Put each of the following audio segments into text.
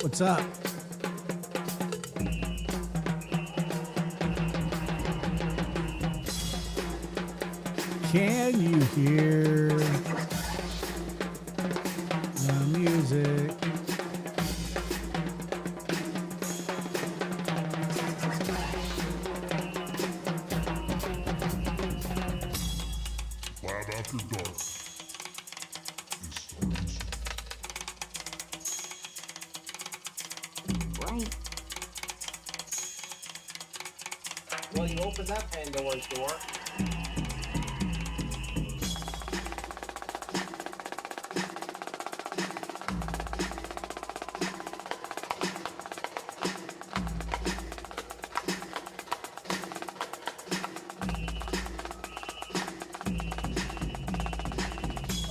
What's up? Can you hear the music? Lab After Dark. Right. Well, you opened that Pandora's door.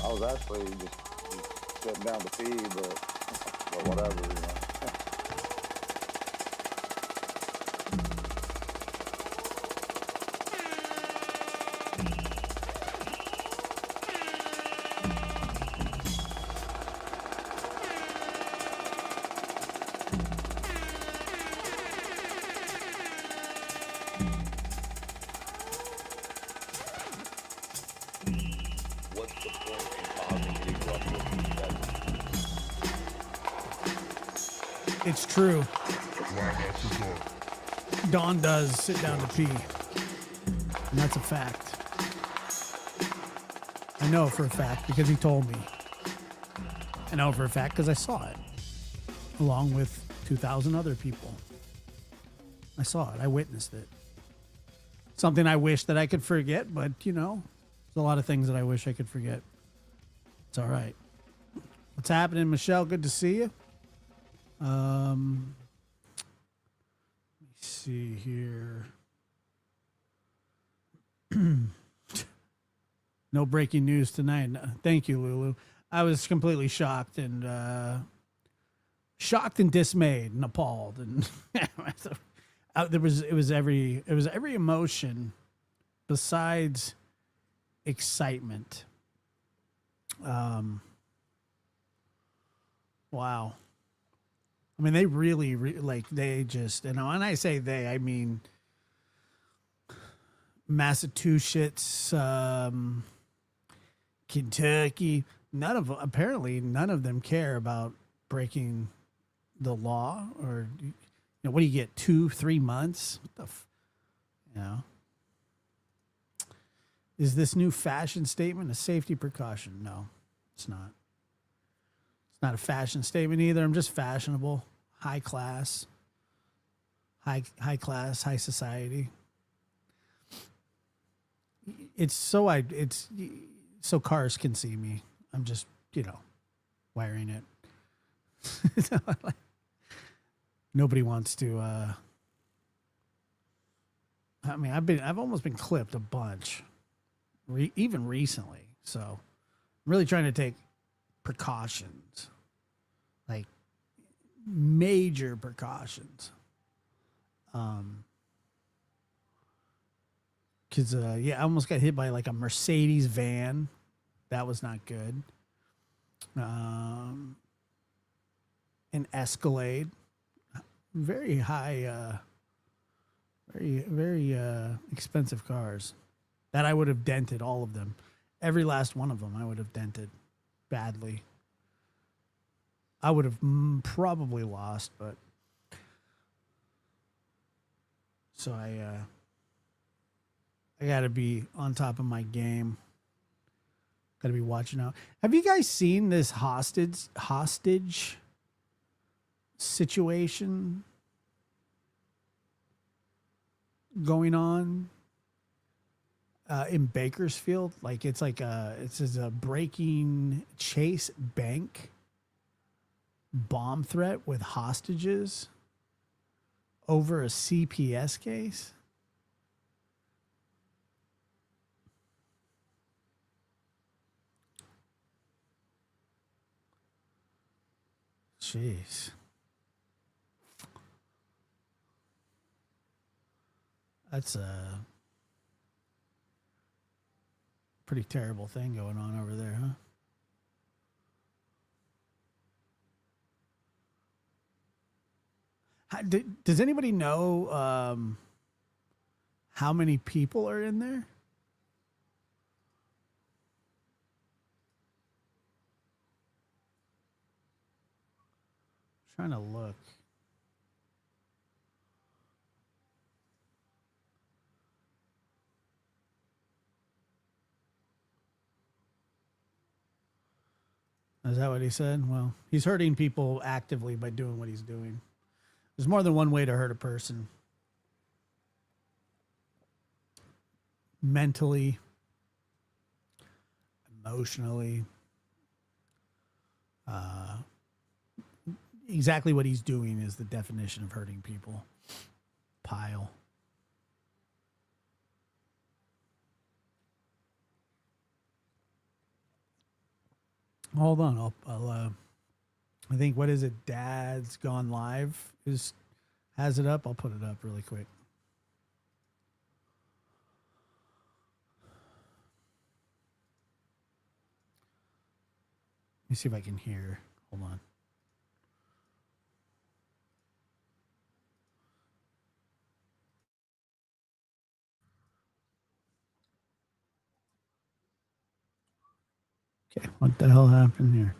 I was actually just sitting down to pee, but whatever, you know. What's the point in causing a rupture? It's true. Lab After Dark. Dawn does sit down to pee. And that's a fact. I know for a fact because he told me. I know for a fact because I saw it. Along with 2,000 other people. I saw it. I witnessed it. Something I wish that I could forget, but, you know, there's a lot of things that I wish I could forget. It's all right. What's happening, Michelle? Good to see you. Let me see here. No breaking news tonight. No, thank you, Lulu. I was completely shocked and dismayed and appalled, and it was every emotion besides excitement. Wow. I mean, they really like, they just, and when I say they, I mean Massachusetts, Kentucky. Apparently none of them care about breaking the law, or, you know, what do you get, 2-3 months? What the you know? Is this new fashion statement a safety precaution? No, it's not. Not a fashion statement either. I'm just fashionable, high class, high class, high society. It's so cars can see me. I'm just, wiring it. Nobody wants to. I mean, I've almost been clipped a bunch, even recently. So, I'm really trying to take precautions, like major precautions. Because I almost got hit by like a Mercedes van. That was not good. An Escalade, very high, very expensive cars that I would have dented all of them. Every last one of them I would have dented badly. I would have probably lost, but so I got to be on top of my game. Got to be watching out. Have you guys seen this hostage situation going on in Bakersfield? Like it's a breaking Chase Bank bomb threat with hostages over a CPS case. Jeez. That's a pretty terrible thing going on over there, huh? Does anybody know how many people are in there? Trying to look. Is that what he said? Well, he's hurting people actively by doing what he's doing. There's more than one way to hurt a person. Mentally, emotionally. Exactly what he's doing is the definition of hurting people. Pile. Hold on. I think, what is it? Dad's Gone Live has it up. I'll put it up really quick. Let me see if I can hear. Hold on. Okay, what the hell happened here?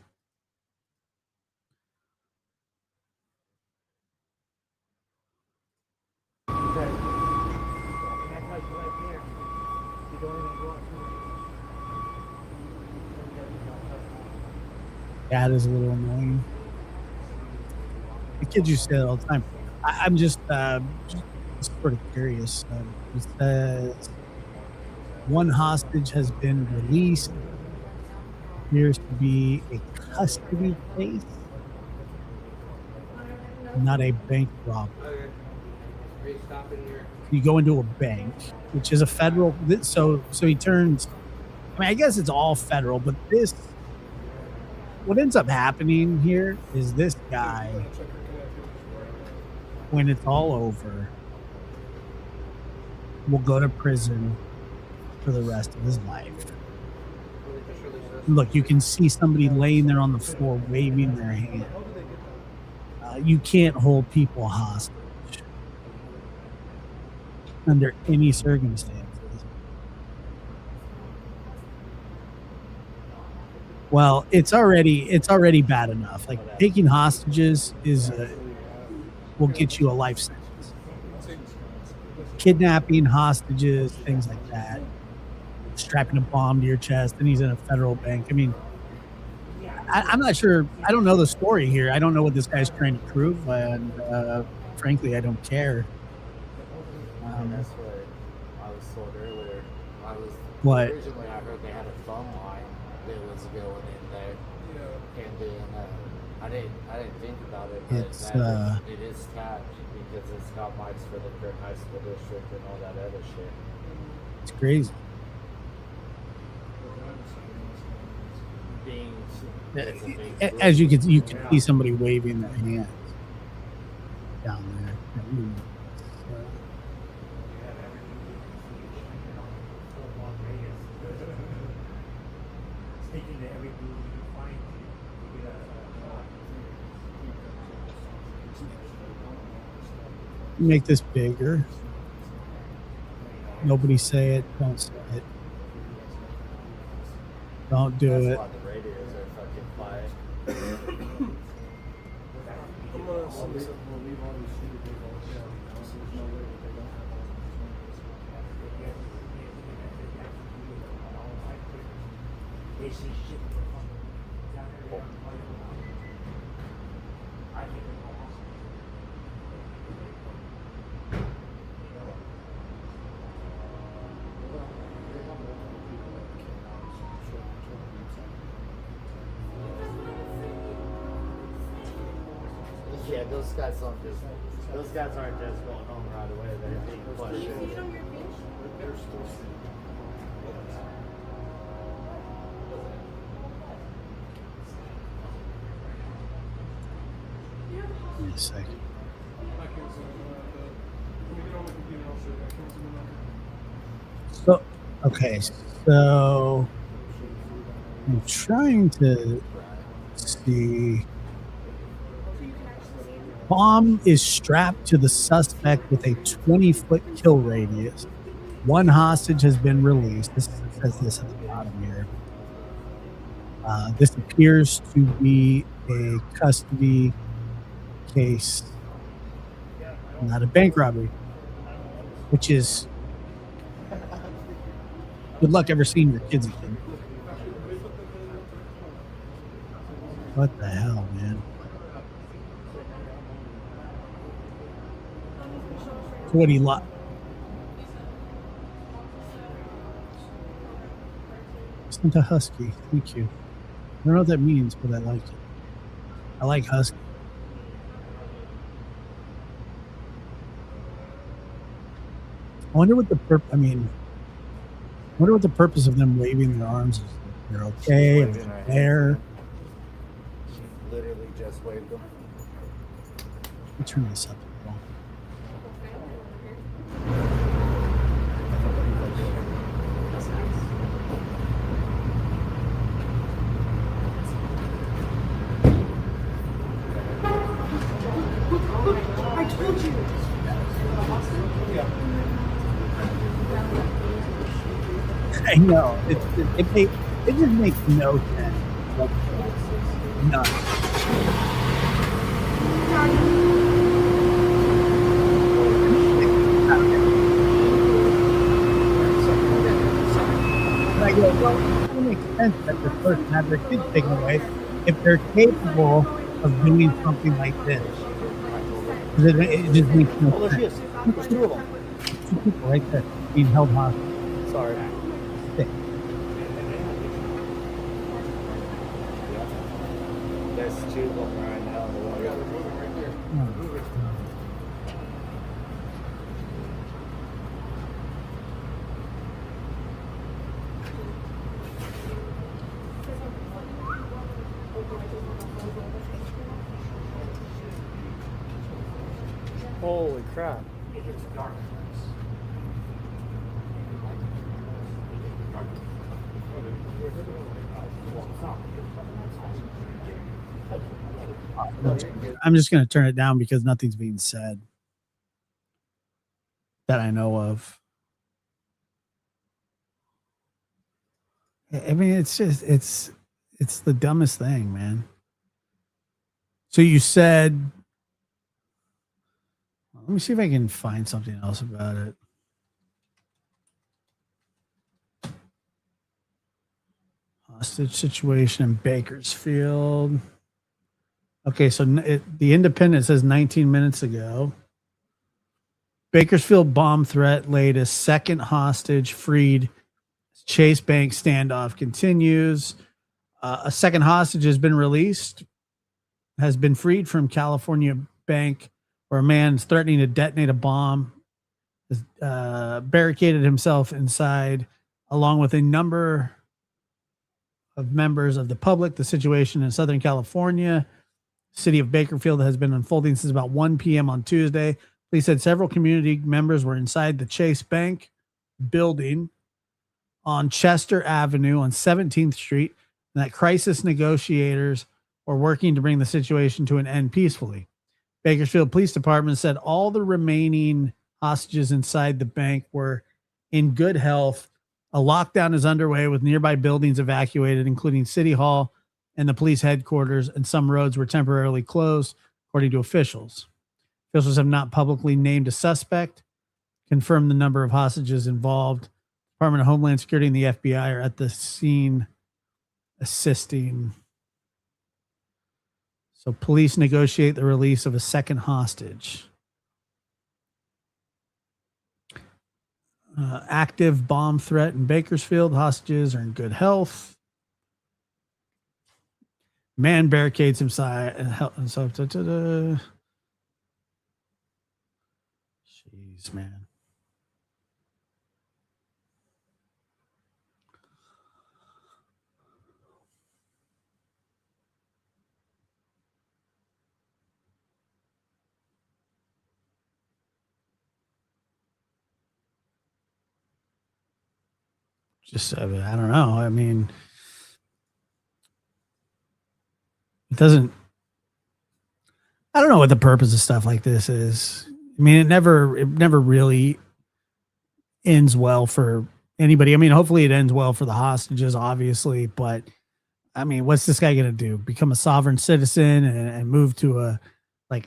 That is a little annoying. The kids used to say that all the time. I'm just sort of curious. It says one hostage has been released. Appears to be a custody case, not a bank robbery. You go into a bank, which is a federal. So he turns. I mean, I guess it's all federal, but what ends up happening here is this guy, when it's all over, will go to prison for the rest of his life. Look, you can see somebody laying there on the floor waving their hand. You can't hold people hostage under any circumstances. Well, it's already bad enough. Like, taking hostages will get you a life sentence. Kidnapping, hostages, things like that. Strapping a bomb to your chest, and he's in a federal bank. I mean, I'm not sure. I don't know the story here. I don't know what this guy's trying to prove, and frankly, I don't care. And that's what I was told earlier. What? Originally I heard they had a thumb line that was going in there. And then I didn't think about it, but It's it is tapped because it's got mics for the Kurt High School District and all that other shit. it's crazy. Being As you can see somebody waving their hands down there. Make this bigger. Nobody say it. Don't say it. Don't do That's it. why the radios are fucking quiet. Yeah, those guys aren't just going home right away. They're being questioned. Wait a second. So, okay, so I'm trying to see. Bomb is strapped to the suspect with a 20-foot kill radius. One hostage has been released. This says this at the bottom here. This appears to be a custody case, not a bank robbery, which is good luck ever seeing your kids again. What the hell, man? So what he Santa Husky, thank you. I don't know what that means, but I like it. I like Husky. I wonder what the purpose of them waving their arms is. They're okay. If they're there. Literally just waved them. Let me turn this up. I told you. I know. It just makes no sense. None. And I go, well, it makes sense that the person had their kids taken away if they're capable of doing something like this. It just makes no sense. There's two of them. Two people right there being held hostage. Sorry. Sick. There's two of them right now in the water. Holy crap. I'm just going to turn it down because nothing's being said that I know of. I mean, it's just, it's the dumbest thing, man. So you said, let me see if I can find something else about it. hostage situation in Bakersfield. Okay, so the Independent says 19 minutes ago. Bakersfield bomb threat latest, second hostage freed. Chase Bank standoff continues. A second hostage has been released, has been freed from California Bank, where a man is threatening to detonate a bomb, has barricaded himself inside, along with a number of members of the public. The situation in Southern California, city of Bakersfield, has been unfolding since about 1 p.m. on Tuesday. Police said several community members were inside the Chase Bank building on Chester Avenue on 17th Street, and that crisis negotiators were working to bring the situation to an end peacefully. Bakersfield Police Department said all the remaining hostages inside the bank were in good health. A lockdown is underway with nearby buildings evacuated, including City Hall and the police headquarters, and some roads were temporarily closed, according to officials. Officials have not publicly named a suspect, confirmed the number of hostages involved. Department of Homeland Security and the FBI are at the scene assisting. So police negotiate the release of a second hostage. Active bomb threat in Bakersfield. Hostages are in good health. Man barricades inside. Jeez, man. Just, I don't know. I mean, it doesn't, I don't know what the purpose of stuff like this is. I mean, it never really ends well for anybody. I mean, hopefully it ends well for the hostages, obviously, but I mean, what's this guy going to do? Become a sovereign citizen and move to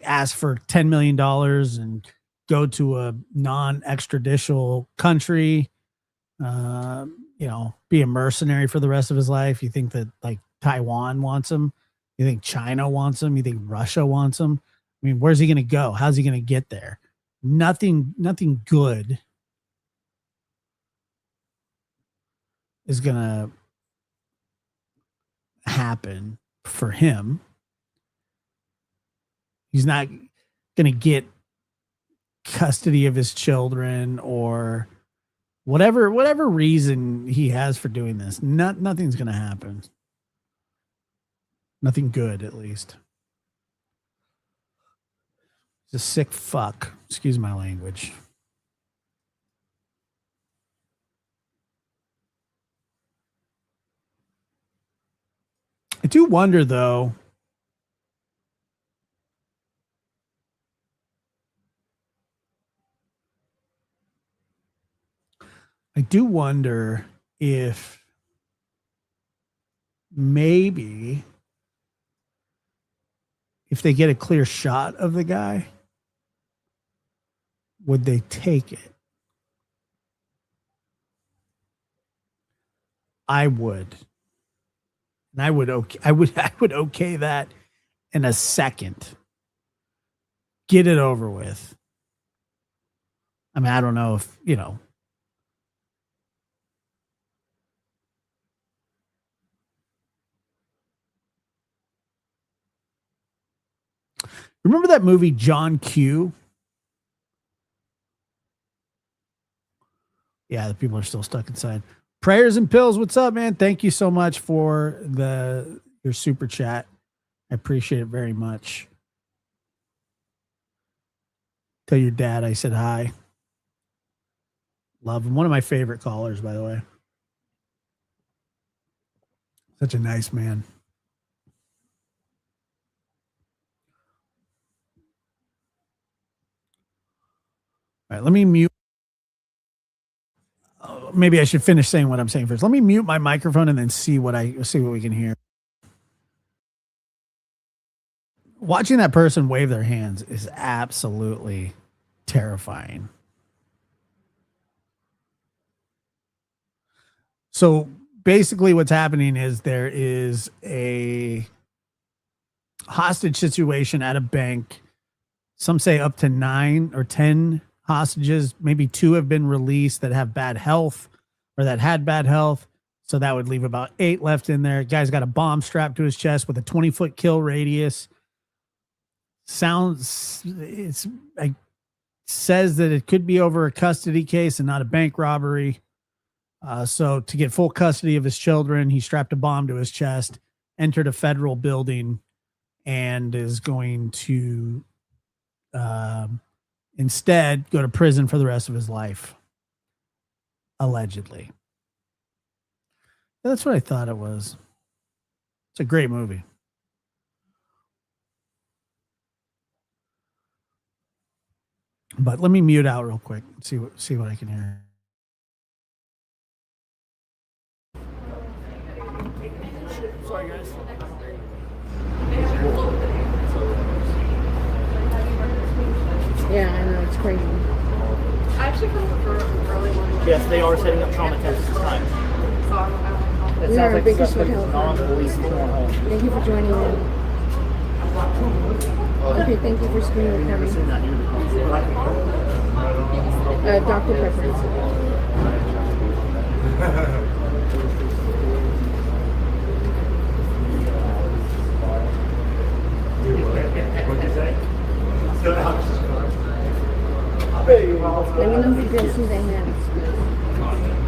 ask for $10 million and go to a non-extraditional country, be a mercenary for the rest of his life? You think that like Taiwan wants him? You think China wants him? You think Russia wants him? I mean, where's he going to go? How's he going to get there? Nothing good is going to happen for him. He's not going to get custody of his children or whatever reason he has for doing this. Nothing's going to happen. Nothing good, at least. He's a sick fuck. Excuse my language. I do wonder, though, if maybe if they get a clear shot of the guy, would they take it? I would. And I would okay that in a second. Get it over with. I mean, I don't know if, remember that movie John Q? Yeah, the people are still stuck inside. Prayers and pills. What's up, man? Thank you so much for your super chat. I appreciate it very much. Tell your dad I said hi. Love him. One of my favorite callers, by the way. Such a nice man. All right, let me mute. Maybe I should finish saying what I'm saying first. Let me mute my microphone and then see what we can hear. Watching that person wave their hands is absolutely terrifying. So basically what's happening is there is a hostage situation at a bank. Some say up to 9 or 10 hostages. Maybe 2 have been released that have bad health or that had bad health. So that would leave about 8 left in there. Guy's got a bomb strapped to his chest with a 20-foot kill radius. Says that it could be over a custody case and not a bank robbery. So to get full custody of his children, he strapped a bomb to his chest, entered a federal building, and is going to instead go to prison for the rest of his life, allegedly. That's what I thought it was. It's a great movie. But let me mute out real quick. See what I can hear. Sorry, guys. Yeah, I know, it's crazy. I actually come for early morning. Yes, they are setting up trauma tests this time. It We sounds are like Bakersfield, suspect is California. non-police going home. Thank you for joining me. Okay, thank you for screen recording. Dr. Pepper. What'd you say? Let me know if you guys see the hands.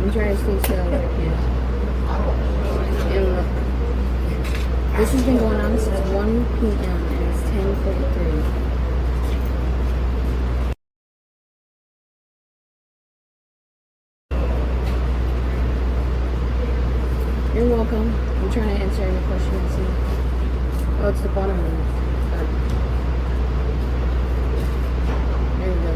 I'm trying to stay still. And this has been going on since 1 p.m. and it's 10:43. You're welcome. I'm trying to answer any question I see. Oh, it's the bottom one. There we go.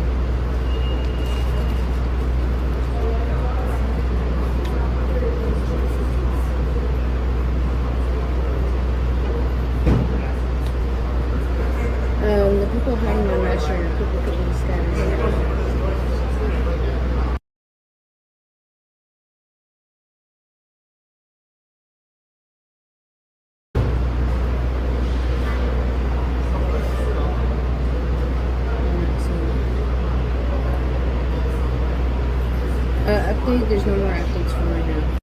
The people hiding, I'm not sure. People could be status. Update, there's no more updates for right now.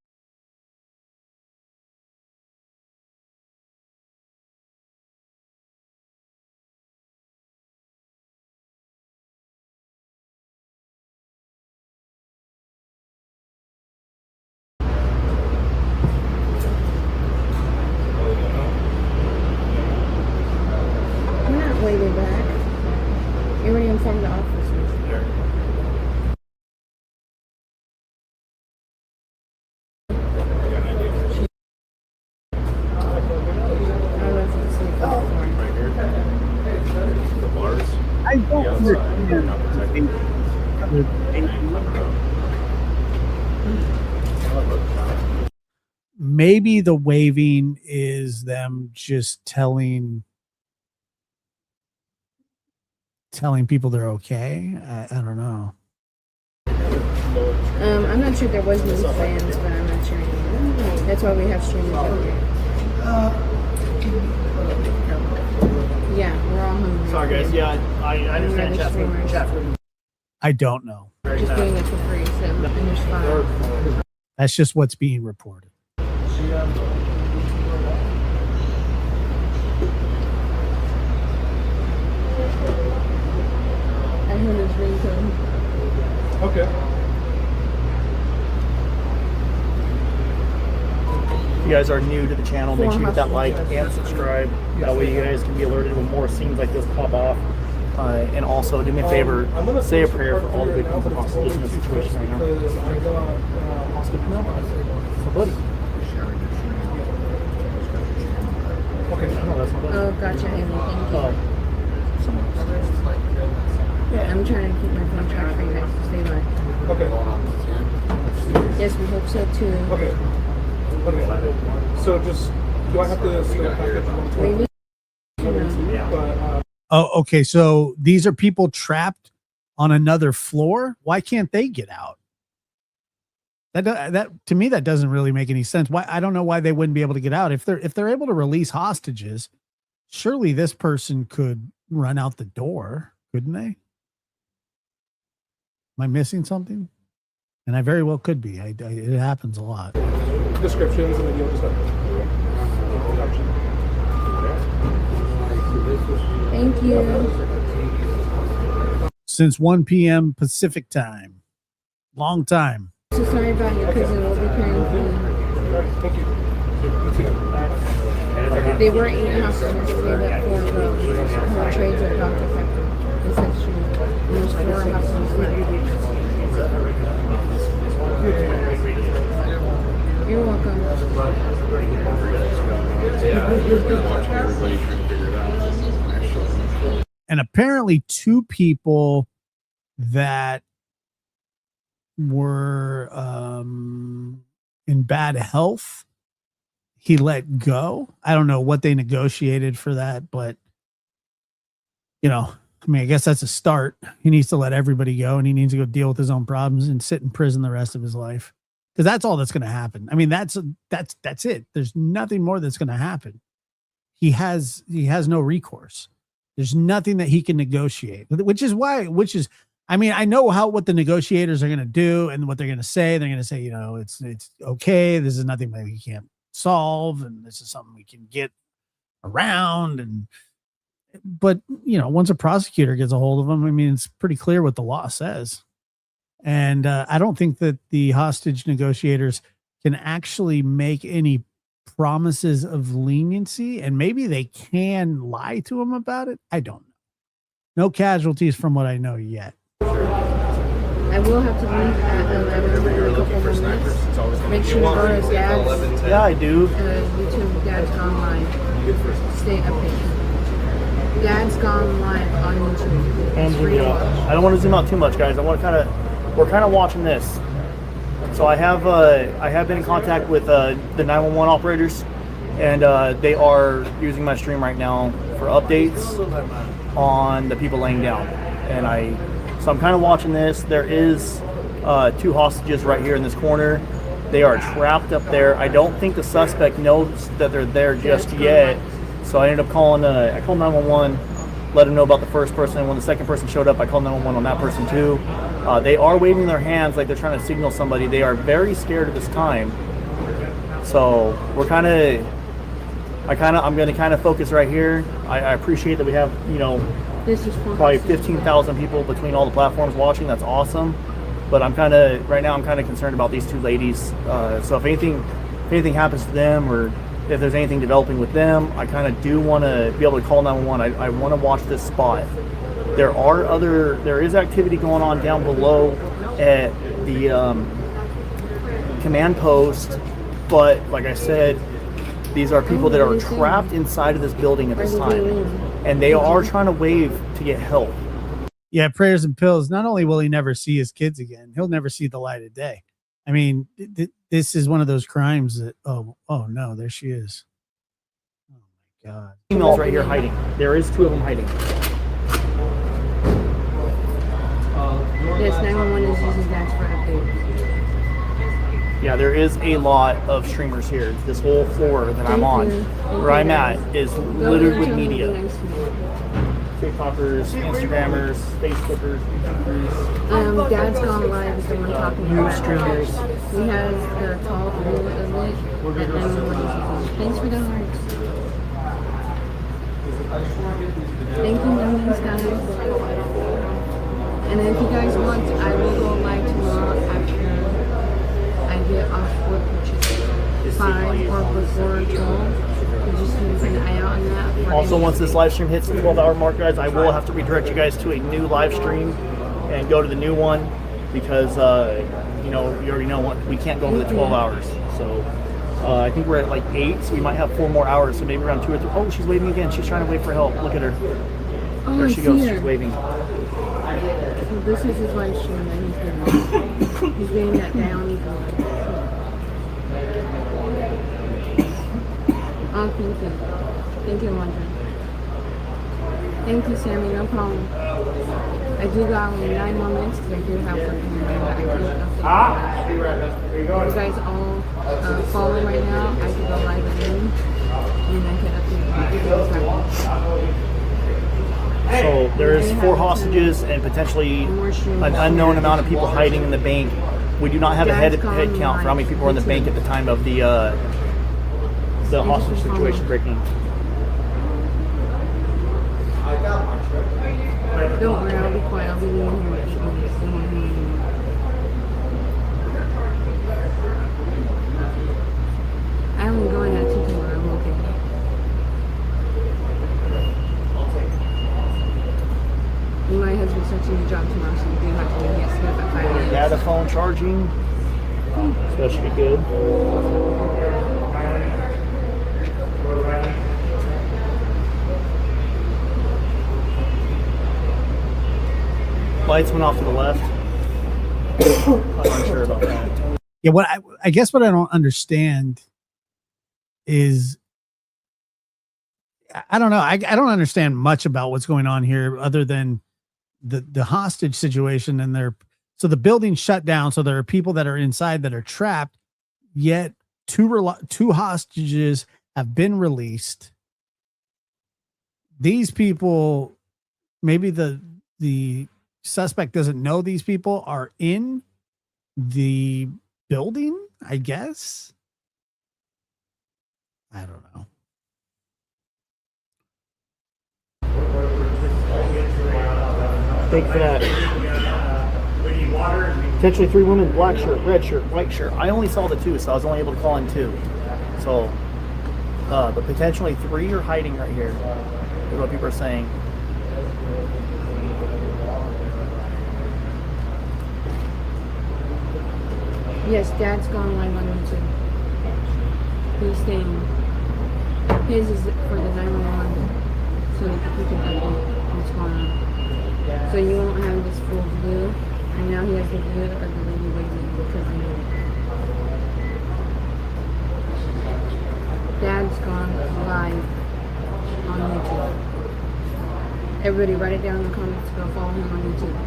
We're not waiting back. You already informed the officers. I don't understand. Maybe the waving is them just telling people they're okay. I don't know. I'm not sure there was no fans, but I'm not sure anymore. That's why we have streamers out here. Yeah, we're all hungry. Sorry, guys. Yeah, I understand chat room. I don't know. Just doing it for free, so and there's 5. That's just what's being reported. I heard his ringtone. Okay. If you guys are new to the channel, make sure you hit that like and subscribe. That way you guys can be alerted when more scenes like this pop off. And also, do me a favor, say a prayer for all the victims of hostages in this situation right now. So, buddy. Okay, no, that's not bad. Oh, gotcha, Amy. Thank you. Yeah. I'm trying to keep my phone track for you guys to stay live. Okay. Yes, we hope so too. Okay. Okay. So just, do I have to stay back at the 120? Maybe. But, Oh, okay. So these are people trapped on another floor. Why can't they get out? That to me, that doesn't really make any sense. Why? I don't know why they wouldn't be able to get out if they're able to release hostages. Surely this person could run out the door, couldn't they? Am I missing something? And I very well could be. It happens a lot. Descriptions, and then you'll just Thank you. Since 1 p.m. Pacific time. Long time. So sorry about your cousin. We'll be praying for you. Thank you. They were 8 hostages. They let 4 go. Her trades are about to affect them. They said she was 4 hostages left. You're welcome. And apparently 2 people that were in bad health, he let go. I don't know what they negotiated for that, but I guess that's a start. He needs to let everybody go, and he needs to go deal with his own problems and sit in prison the rest of his life. Because that's all that's going to happen. I mean, that's it. There's nothing more that's going to happen. He has no recourse. There's nothing that he can negotiate, I mean, I know what the negotiators are going to do and what they're going to say. They're going to say, it's okay. This is nothing that we can't solve, and this is something we can get around. But once a prosecutor gets a hold of them, I mean, it's pretty clear what the law says. And I don't think that the hostage negotiators can actually make any promises of leniency, and maybe they can lie to him about it. I don't know. No casualties from what I know yet. I will have to leave at 11 in a couple more minutes. Make sure you go to Dad's. Yeah, I do. YouTube, Dad's Gone Live. Stay updated. Dad's Gone Live on YouTube. And I don't want to zoom out too much, guys. We're kind of watching this. So I have been in contact with the 911 operators, and they are using my stream right now for updates on the people laying down. So I'm kind of watching this. There is 2 hostages right here in this corner. They are trapped up there. I don't think the suspect knows that they're there just yet. So I ended up calling 911, let them know about the first person. And when the second person showed up, I called 911 on that person too. They are waving their hands like they're trying to signal somebody. They are very scared at this time. So I'm going to focus right here. I appreciate that we have, probably 15,000 people between all the platforms watching. That's awesome. But right now I'm kind of concerned about these 2 ladies. So if anything happens to them, or if there's anything developing with them, I kind of do want to be able to call 911. I want to watch this spot. There is activity going on down below at the command post, but like I said, these are people that are trapped inside of this building at this time, and they are trying to wave to get help. Yeah, prayers and pills. Not only will he never see his kids again, he'll never see the light of day. I mean, this is one of those crimes that, oh no, there she is. Oh my God. Females right here hiding. There is 2 of them hiding. Yes, 911 is using Dad's for updates. Yeah, there is a lot of streamers here. This whole floor that I'm on, where I'm at, is littered with media. TikTokers, Instagrammers, Facebookers, YouTubers. Dad's Gone Live is the one talking about streamers. He has the tall blue of it that 911 is using. Thanks for the hearts. Thank you, millions, guys. And if you guys want, I will go live tomorrow after I get off work, which is 5 or before 12. Just keep an eye out on that. Also, once this live stream hits the 12-hour mark, guys, I will have to redirect you guys to a new live stream and go to the new one because, you already know what we can't go over the 12 hours. So I think we're at like 8, so we might have 4 more hours. So maybe around 2 or 3. Oh, she's waving again. She's trying to wait for help. Look at her. Oh, there she goes. Her. She's waving. So this is his live stream that he's doing. He's getting that down. Oh, thank you. Thank you, Wanda. Thank you, Sammy. No problem. I do got only 9 more minutes because I do have work in the morning, but I can't update. I'll be right back. There you If go. you guys all follow right now, I can go live again and I can update you what's happening. So there's 4 hostages and potentially an unknown amount of people hiding in the bank. We do not have a head count for how many people were in the bank at the time of the hostage situation breaking. Don't worry, I'll be quiet. I'll be leaving here in 8 minutes. They won't hear me anymore. I only go in at 2 tomorrow. I'm okay. And my husband's starting a job tomorrow, so we do have to leave. He has to get up at 5 a.m. Data phone charging. So that should be good. Lights went off to the left. I'm unsure about that. Yeah, what I guess what I don't understand is I don't know. I don't understand much about what's going on here other than the hostage situation, and so the building shut down, so there are people that are inside that are trapped, yet two hostages have been released. These people, maybe the suspect doesn't know these people are in the building, I guess. I don't know. Thank you for that. Potentially 3 women, black shirt, red shirt, white shirt. I only saw the 2, so I was only able to call in 2. So, but potentially 3 are hiding right here, is what people are saying. Yes, Dad's gone live on YouTube. He's saying his is for the 911, so he can update what's going on. So you won't have this full view, and now he has the view of the lady waiting because of you. Dad's gone live on YouTube. Everybody write it down in the comments, go follow him on YouTube.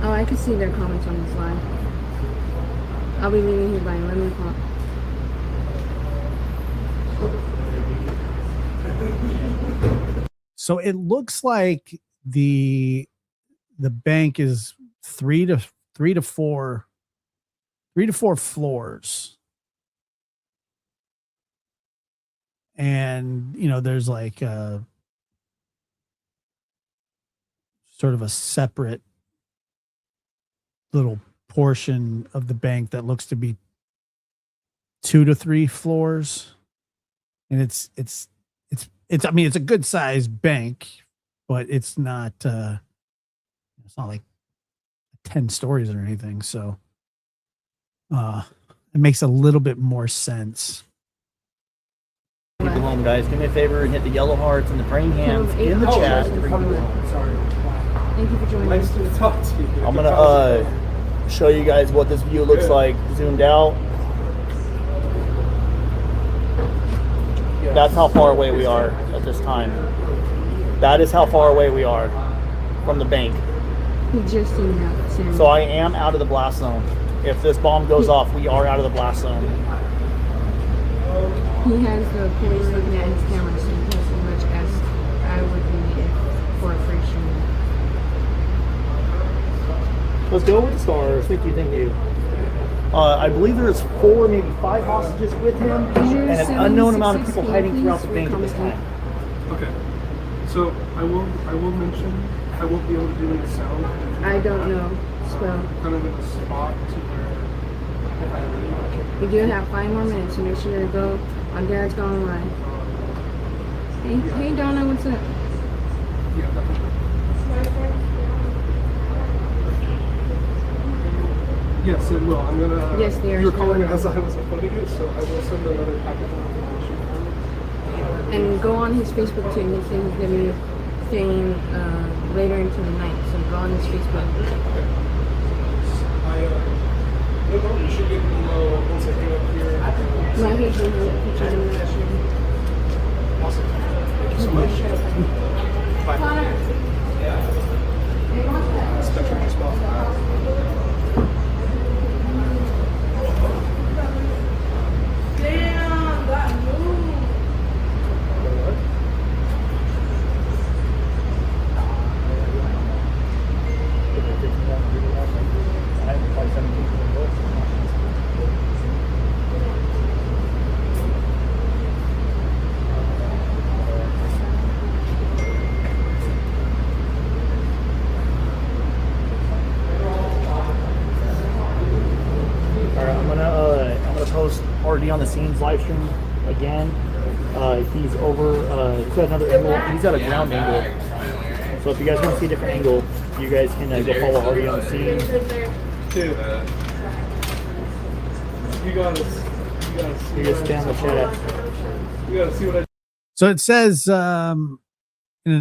Oh, I can see their comments on this live. I'll be leaving here by 11 o'clock. So it looks like the bank is 3 to 4 floors. And, you know, there's like sort of a separate little portion of the bank that looks to be 2 to 3 floors. And it's I mean, it's a good sized bank, but it's not like 10 stories or anything. So it makes a little bit more sense. Keep it home, guys. Do me a favor and hit the yellow hearts and the praying hands in the chat. Sorry. Thank you for joining Nice us. to talk to you. I'm gonna show you guys what this view looks like zoomed out. That's how far away we are at this time. That is how far away we are from the bank. He just seen that. Sam. So I am out of the blast zone. If this bomb goes off, we are out of the blast zone. He has the police looking at his camera, so he has as much as I would be for a free show. Let's go with the stars. Thank you. I believe there's 4, maybe 5 hostages with him, and an unknown amount of people hiding throughout the bank at this time. Okay. So I will mention I won't be able to do any sound. I don't know. So Kind of in a spot to where if I really we do have 5 more minutes, so make sure to go on Dad's Gone Live. Hey Donna, what's up? yeah, definitely. Yes, it will. I'm gonna. Yes, they are. You're calling it as I was putting it, so I will send another package of information. And go on his Facebook too. He said he's gonna be staying later into the night, so go on his Facebook. You should get an email once I get up here. My husband will put you in that. Awesome. Spectrum spot. Damn, that move. Alright, I'm gonna post RD on the scenes live stream again. He's over. He's got another angle. He's got a ground angle. So if you guys want to see a different angle, you guys can go follow RD on the scene. Dude. You gotta see. You guys spam the chat. You gotta see what I. So it says in an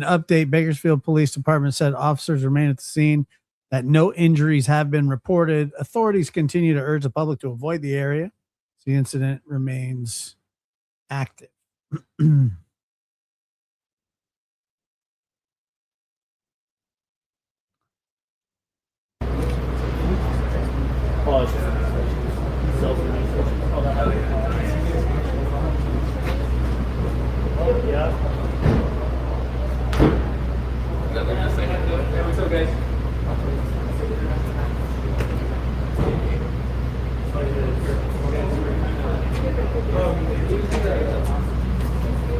update, Bakersfield Police Department said officers remain at the scene, that no injuries have been reported. Authorities continue to urge the public to avoid the area. The incident remains active. What's up, guys?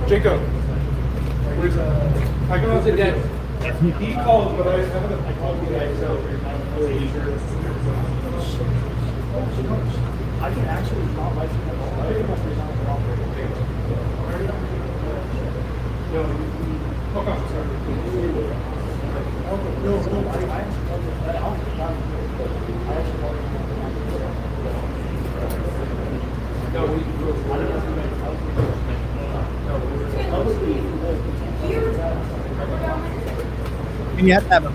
Jacob. Where's I can also get. He called, but I haven't. I called you guys, so I can actually not like him at all. I think it must be something wrong with it. Okay, sorry. And you have to have a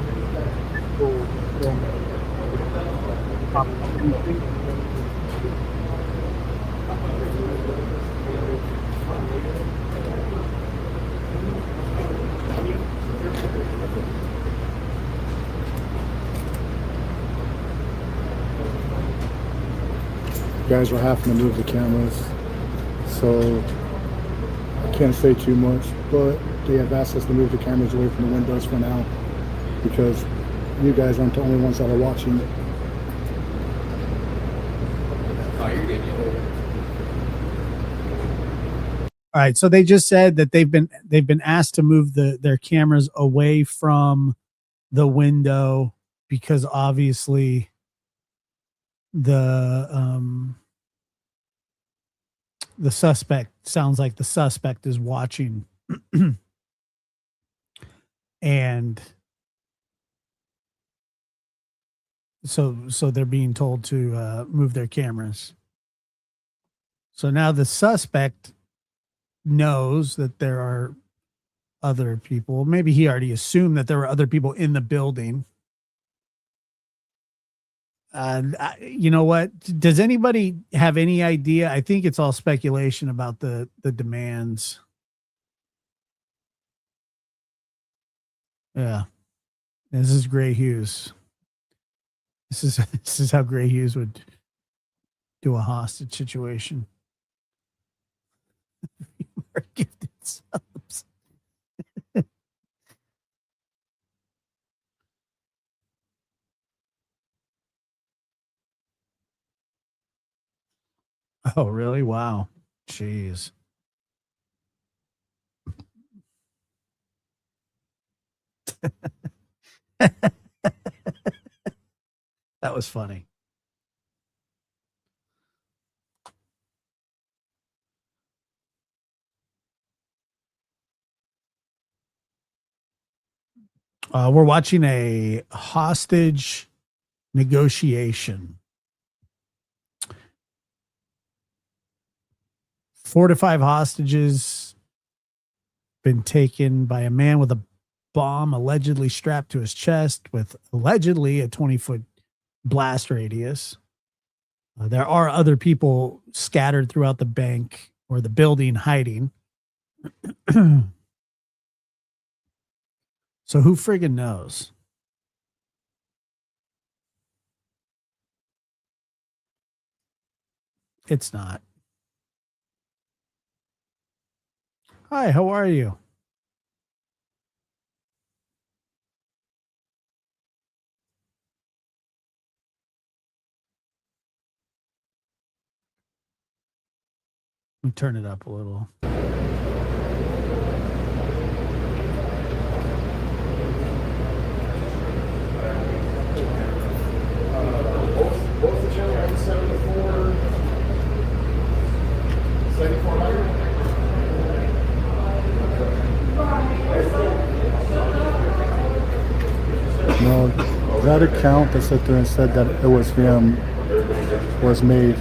guys were having to move the cameras, so I can't say too much, but they have asked us to move the cameras away from the windows for now because you guys aren't the only ones that are watching. All right, so they just said that they've been asked to move their cameras away from the window because obviously the suspect sounds like the suspect is watching. And so they're being told to move their cameras. So now the suspect knows that there are other people. Maybe he already assumed that there were other people in the building. You know what? Does anybody have any idea? I think it's all speculation about the demands. Yeah. This is Gray Hughes. This is how Gray Hughes would do a hostage situation. More gifted subs. Oh, really? Wow. Jeez. That was funny. We're watching a hostage negotiation. 4 to 5 hostages been taken by a man with a bomb allegedly strapped to his chest with allegedly a 20-foot blast radius. There are other people scattered throughout the bank or the building hiding. So who friggin' knows? It's not. Hi, how are you? Let me turn it up a little. What's the channel? 174. 7400. No, that account that sat there and said that it was him was made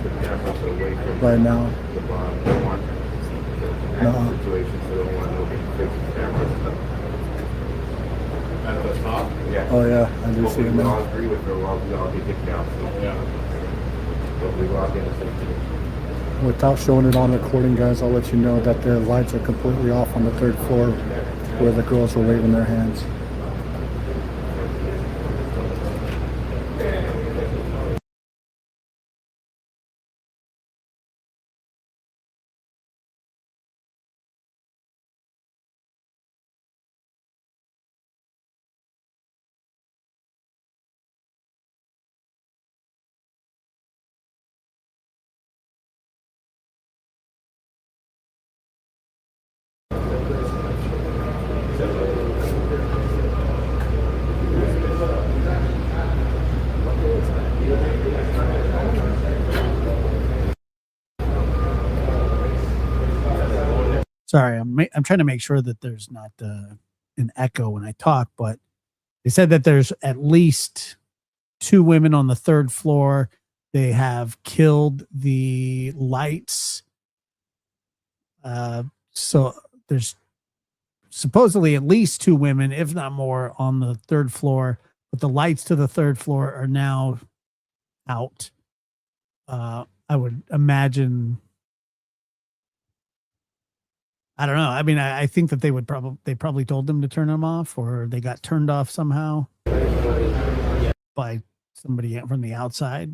right now. No. At the top? Yeah. Oh yeah, I do see it We all now. agree with her while we all get kicked out. So, yeah. But we log in the same thing. Without showing it on recording, guys, I'll let you know that the lights are completely off on the third floor where the girls were waving their hands. Sorry, I'm trying to make sure that there's not an echo when I talk, but they said that there's at least 2 women on the third floor. They have killed the lights. So there's supposedly at least 2 women, if not more, on the third floor, but the lights to the third floor are now out. I would imagine. I don't know. I mean, I think that they probably told them to turn them off, or they got turned off somehow by somebody from the outside.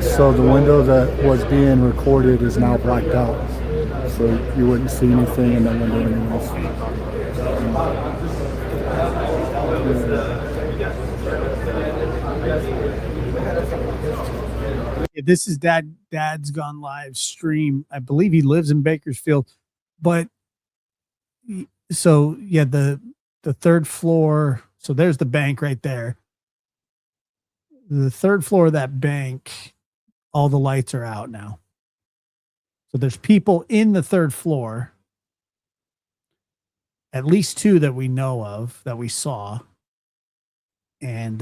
So the window that was being recorded is now blacked out. So you wouldn't see anything in the window anyways. This is Dad's Gone Live stream. I believe he lives in Bakersfield, but so yeah, the third floor. So there's the bank right there. The third floor of that bank, all the lights are out now. So there's people in the third floor, at least 2 that we know of, that we saw. And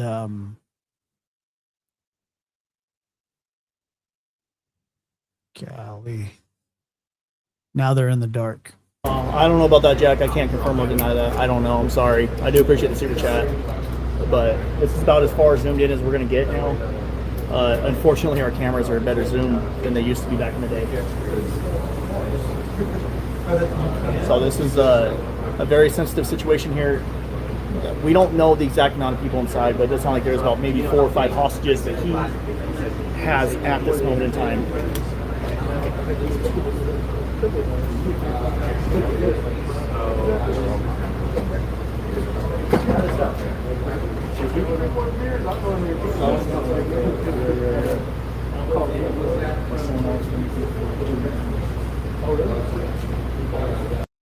golly, now they're in the dark. I don't know about that, Jack. I can't confirm or deny that. I don't know. I'm sorry. I do appreciate the super chat, but this is about as far zoomed in as we're going to get now. Unfortunately, our cameras are a better zoom than they used to be back in the day. So this is a very sensitive situation here. We don't know the exact amount of people inside, but it sounds like there's about maybe 4 or 5 hostages that he has at this moment in time.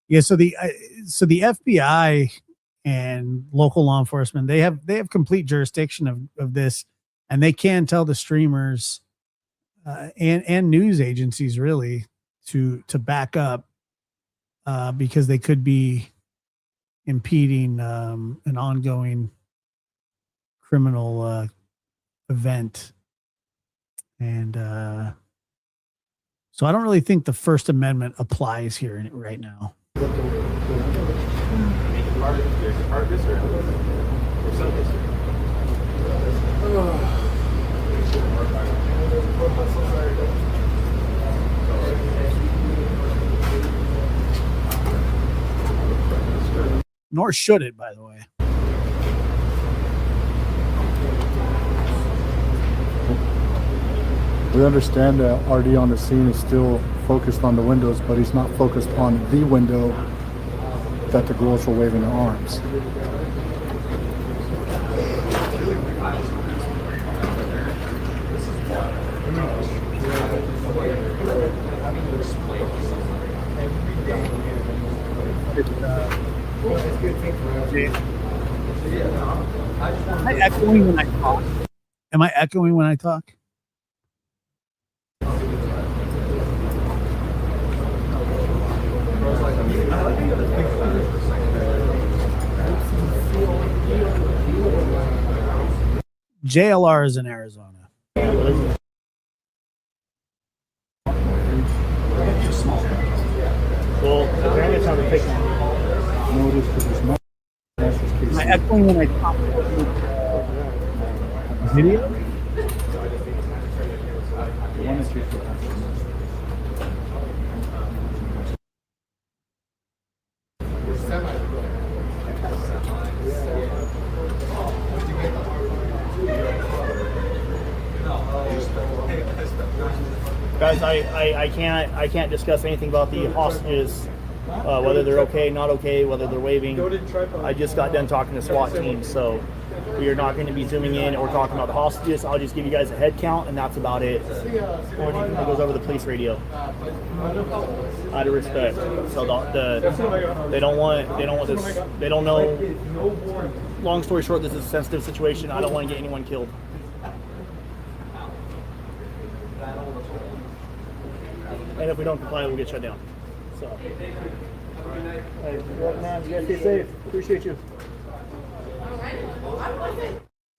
Yeah, so the FBI and local law enforcement, they have complete jurisdiction of this, and they can tell the streamers and news agencies really to back up because they could be impeding an ongoing criminal event. And so I don't really think the First Amendment applies here right now. Nor should it, by the way. We understand that RD on the scene is still focused on the windows, but he's not focused on the window that the girls were waving their arms. Am I echoing when I talk? Am I echoing when I talk? JLR is in Arizona. Well, apparently it's not a fake one. No, it is because it's not. Am I echoing when I talk? Video? The one that you're Guys, I can't discuss anything about the hostages, whether they're okay, not okay, whether they're waving. I just got done talking to SWAT teams, so we are not going to be zooming in or talking about the hostages. I'll just give you guys a head count, and that's about it. Or anything that goes over the police radio. Out of respect. So they don't want this. They don't know. Long story short, this is a sensitive situation. I don't want to get anyone killed. And if we don't comply, we'll get shut down. So, hey, man, you guys stay safe. Appreciate you.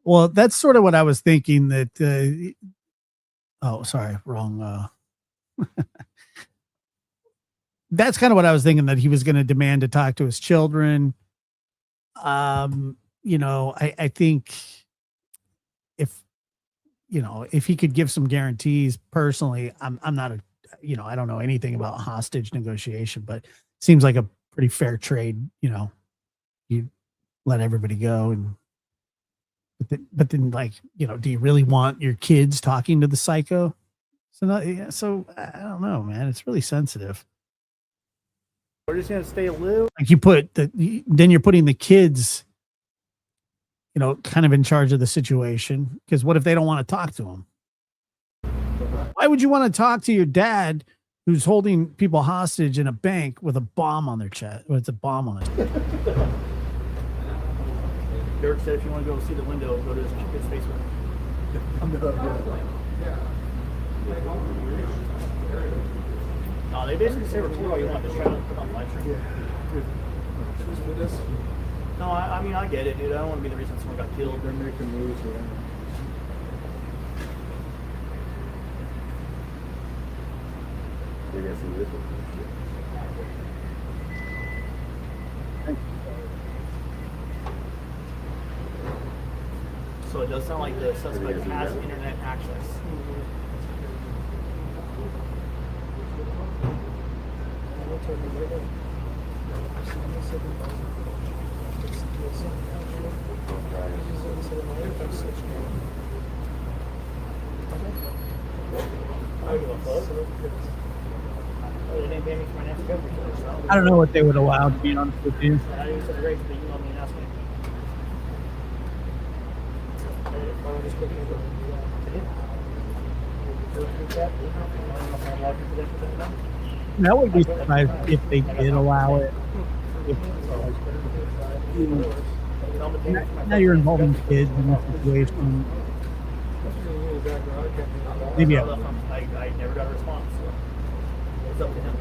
Well, that's sort of what I was thinking. That. Oh, sorry, wrong. That's kind of what I was thinking, that he was going to demand to talk to his children. You know, I think if he could give some guarantees personally, I'm not I don't know anything about hostage negotiation, but seems like a pretty fair trade. You let everybody go, and but then like, do you really want your kids talking to the psycho? So I don't know, man. It's really sensitive. We're just gonna stay aloof. Like then you're putting the kids, kind of in charge of the situation. Because what if they don't want to talk to him? Why would you want to talk to your dad who's holding people hostage in a bank with a bomb on their chest? With a bomb on it. Derek said if you want to go see the window, go to his Facebook. No, they basically say record all you want. Just try not to put on live stream. No, I mean, I get it, dude. I don't want to be the reason someone got killed. They're making moves around. So it does sound like the suspect has internet access. I don't know what they would allow, to be honest with you. I didn't say the race, but you know me and ask me. That would be surprised if they did allow it. Now you're involving kids in this situation. Maybe I never got a response. It's up to him.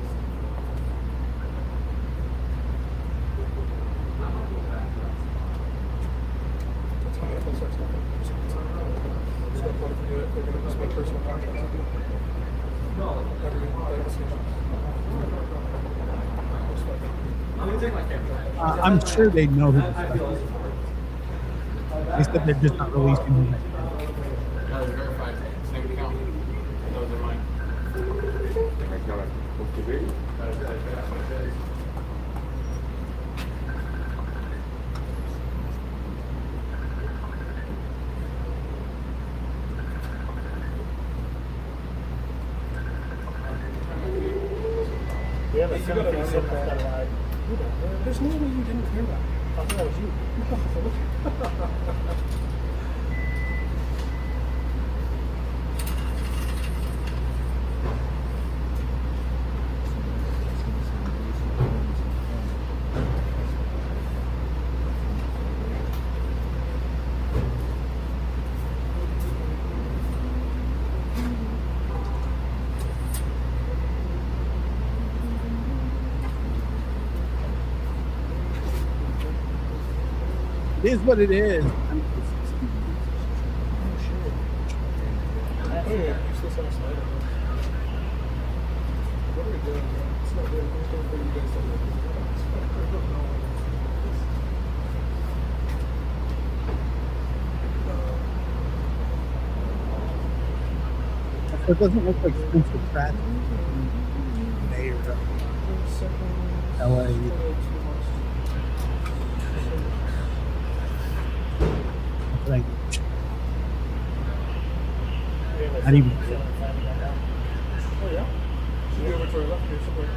I'm sure they know who the stuff is. They said they're just not releasing who that is. Those are mine. We have a 757 that's got a ride. There's no way you didn't hear that. I thought that was you. It is what it is. What are we doing? It's not doing anything for you guys to look It doesn't look like Spencer Pratt. Mayor of LA. Like, not even. Oh yeah? Should be over to our left here somewhere.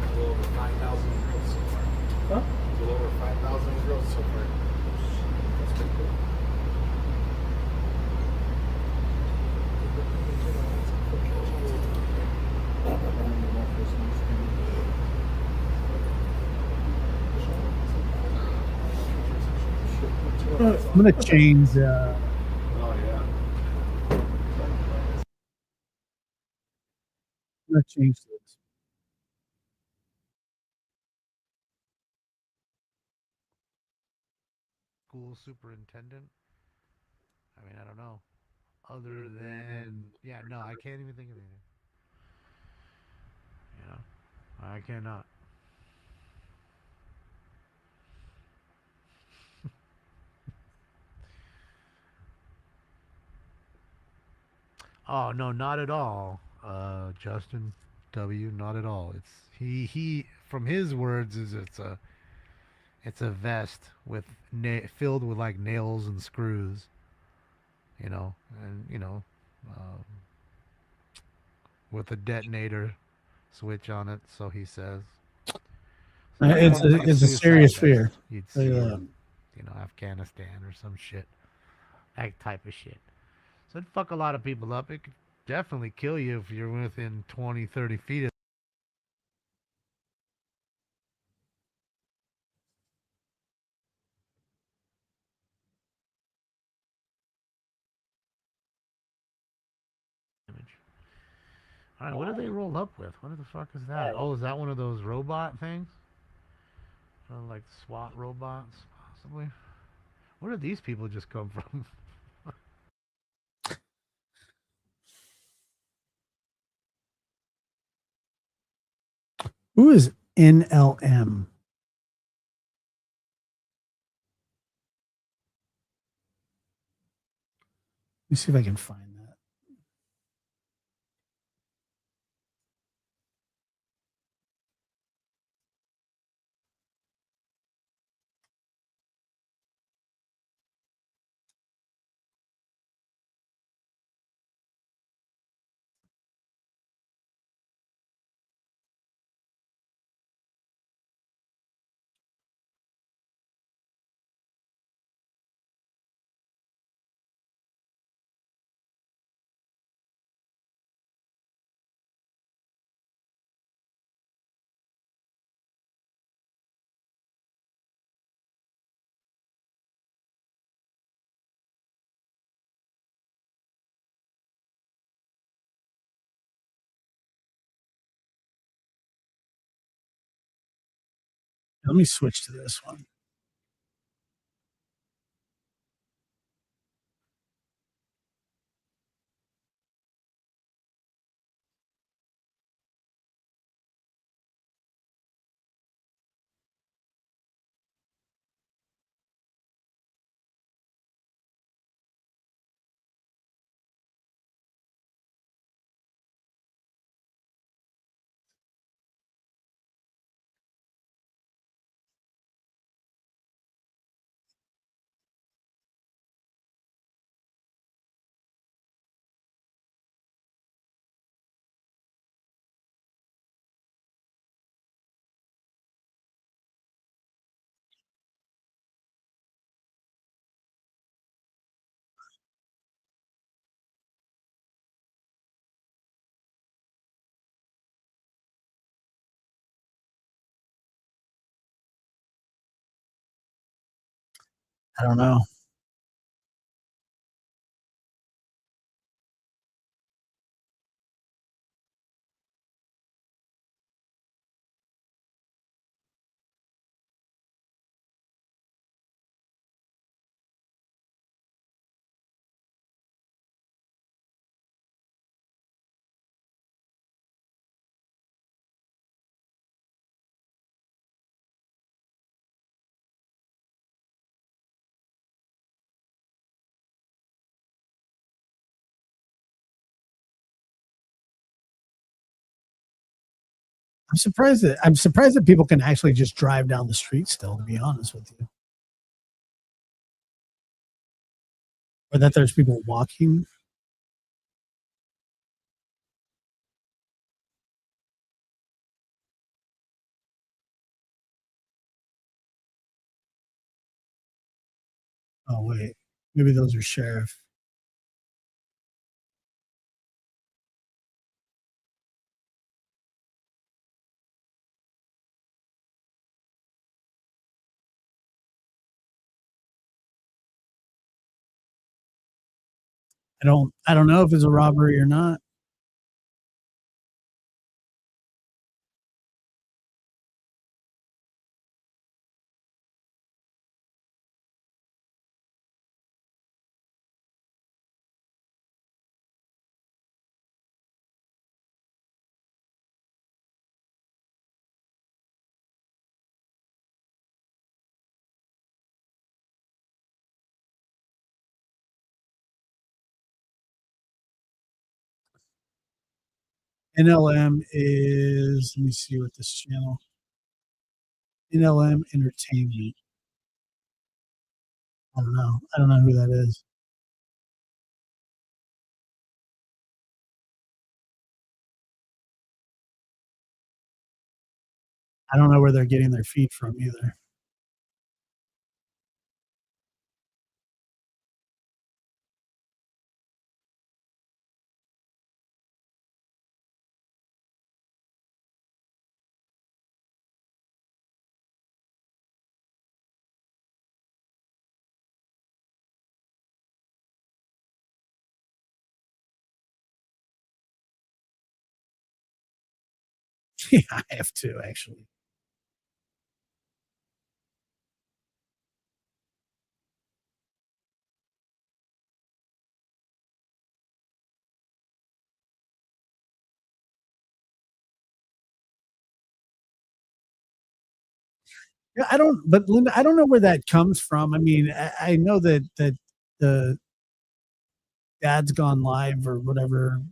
A little over 5,000 girls so far. Huh? A little over 5,000 girls so far. That's pretty cool. I'm gonna change. Oh yeah. I'm gonna change this. School superintendent. I mean, I don't know. Other than yeah, no, I can't even think of anything. You know, I cannot. Oh no, not at all. Justin W. Not at all. It's he from his words is it's a vest with filled with like nails and screws. You know, and um, with a detonator switch on it. So he says. So It's a serious fear. You'd Tell see you in, Afghanistan or some shit. That type of shit. So it'd fuck a lot of people up. It could definitely kill you if you're within 20, 30 feet of damage. All right, what did they roll up with? What the fuck is that? Oh, is that one of those robot things? Like SWAT robots, possibly? Where did these people just come from? Who is NLM? Let me see if I can find that. Let me switch to this one. I don't know. I'm surprised that people can actually just drive down the street still, to be honest with you. Or that there's people walking. Oh wait, maybe those are sheriff. I don't know if it's a robbery or not. NLM is, let me see what this channel. NLM Entertainment. I don't know. I don't know who that is. I don't know where they're getting their feed from either. Yeah, I have to actually. Yeah, I don't, but Linda, I don't know where that comes from. I mean, I know that the Dad's Gone Live or whatever,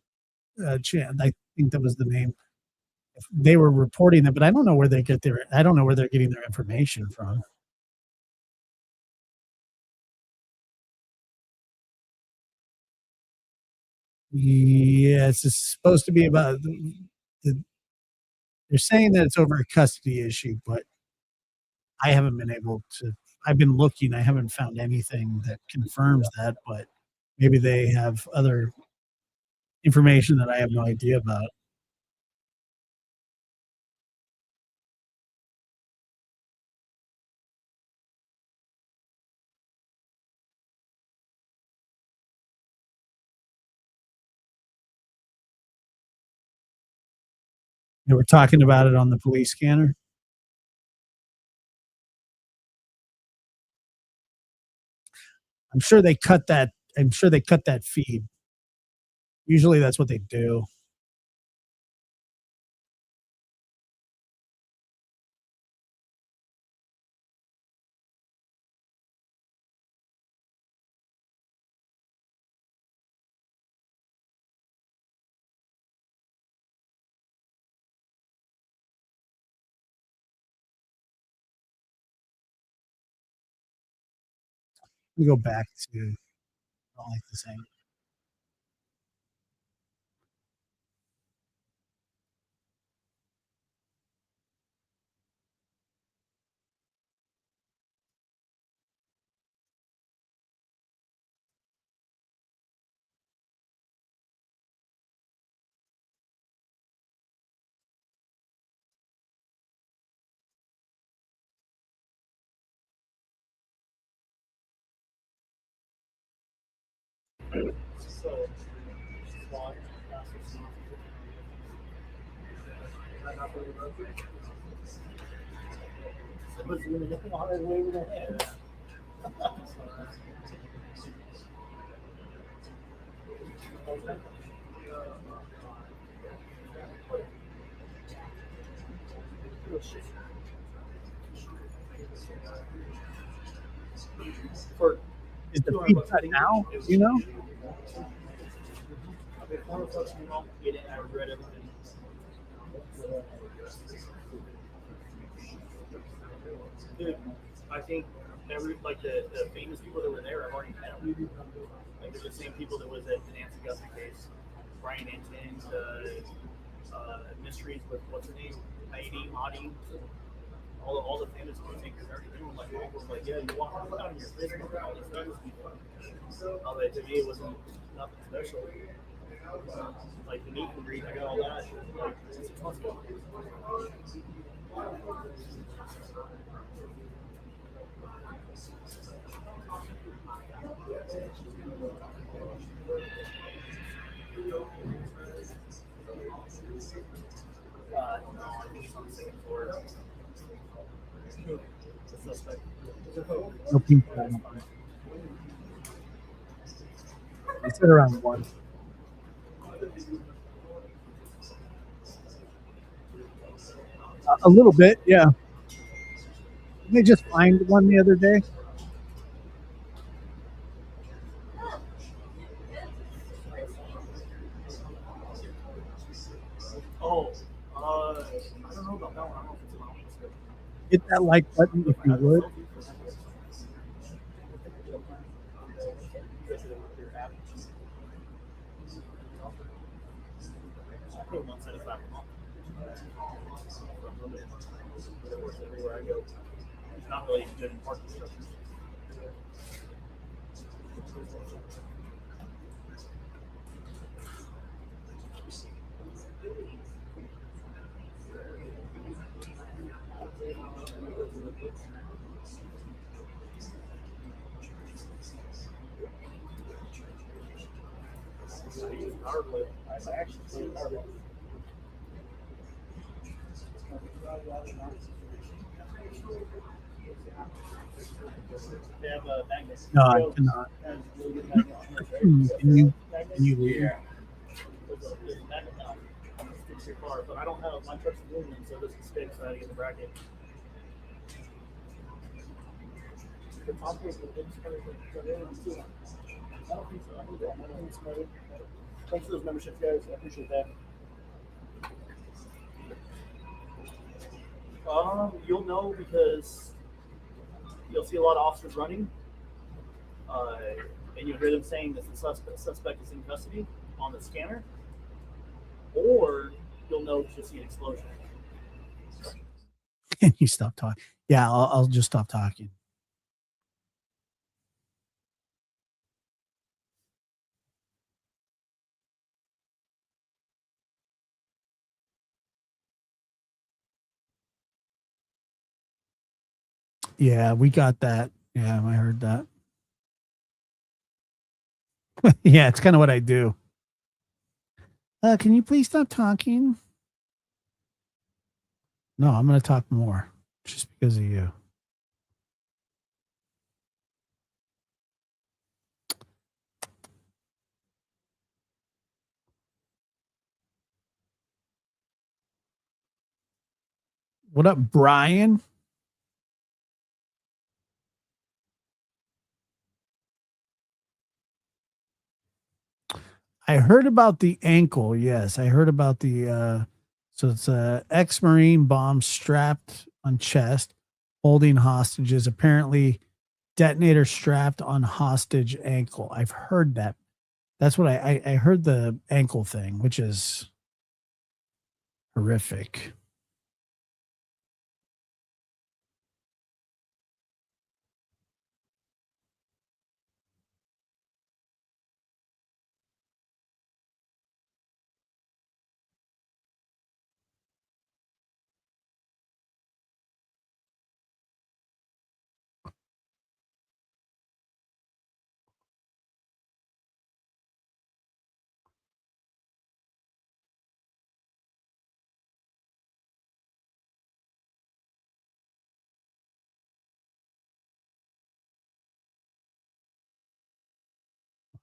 I think that was the name. They were reporting it, but I don't know where they get their. I don't know where they're getting their information from. Yes, it's supposed to be about the. They're saying that it's over a custody issue, but I haven't been able to. I've been looking. I haven't found anything that confirms that, but maybe they have other information that I have no idea about. They were talking about it on the police scanner. I'm sure they cut that. I'm sure they cut that feed. Usually, that's what they do. We go back to. I don't like the same. So, why? For Is the 200 feed bucks, I cut think now? it was You know? okay, 400 bucks you won't get it. I regret everything. Dude, I think the famous people that were there, I've already met them. Like they're the same people that was at the Nancy Guthrie case, Brian Anton, mysteries with what's her name, Heidi, Maudie, all the famous filmmakers. Everyone was like, yeah, you walk around in your prison with all these famous people. Although to me it wasn't nothing special. Like the meet and greet, I got all that. Like 6 months ago. No, I think it's on the second floor. The suspect. No pizza. I don't think. They said around 1. A little bit, yeah. Didn't they just find one the other day? Oh, I don't know about that one. I don't know if it's allowed. Hit that like button if you would. I pay 175 a month. It works everywhere I go. It's not really good in parking structures. I actually play power. They have a magnet. No, I cannot. Can you leave? Yeah. There's a magnet now. Sticks to your car, but I don't have my truck's aluminum, so this is stick, so I had to get the bracket. The top is the biggest part of the I don't think so. I think that. Thanks for those memberships, guys. I appreciate that. You'll know because you'll see a lot of officers running, uh, and you'll hear them saying that the suspect is in custody on the scanner, or you'll know because you'll see an explosion. Can you stop talking? Yeah, I'll just stop talking. Yeah, we got that. Yeah, I heard that. Yeah, it's kind of what I do. Can you please stop talking? No, I'm going to talk more just because of you. What up, Brian? I heard about the ankle. Yes, I heard about the so it's a ex-marine bomb strapped on chest holding hostages, apparently detonator strapped on hostage ankle. I've heard that. That's what I heard, the ankle thing, which is horrific.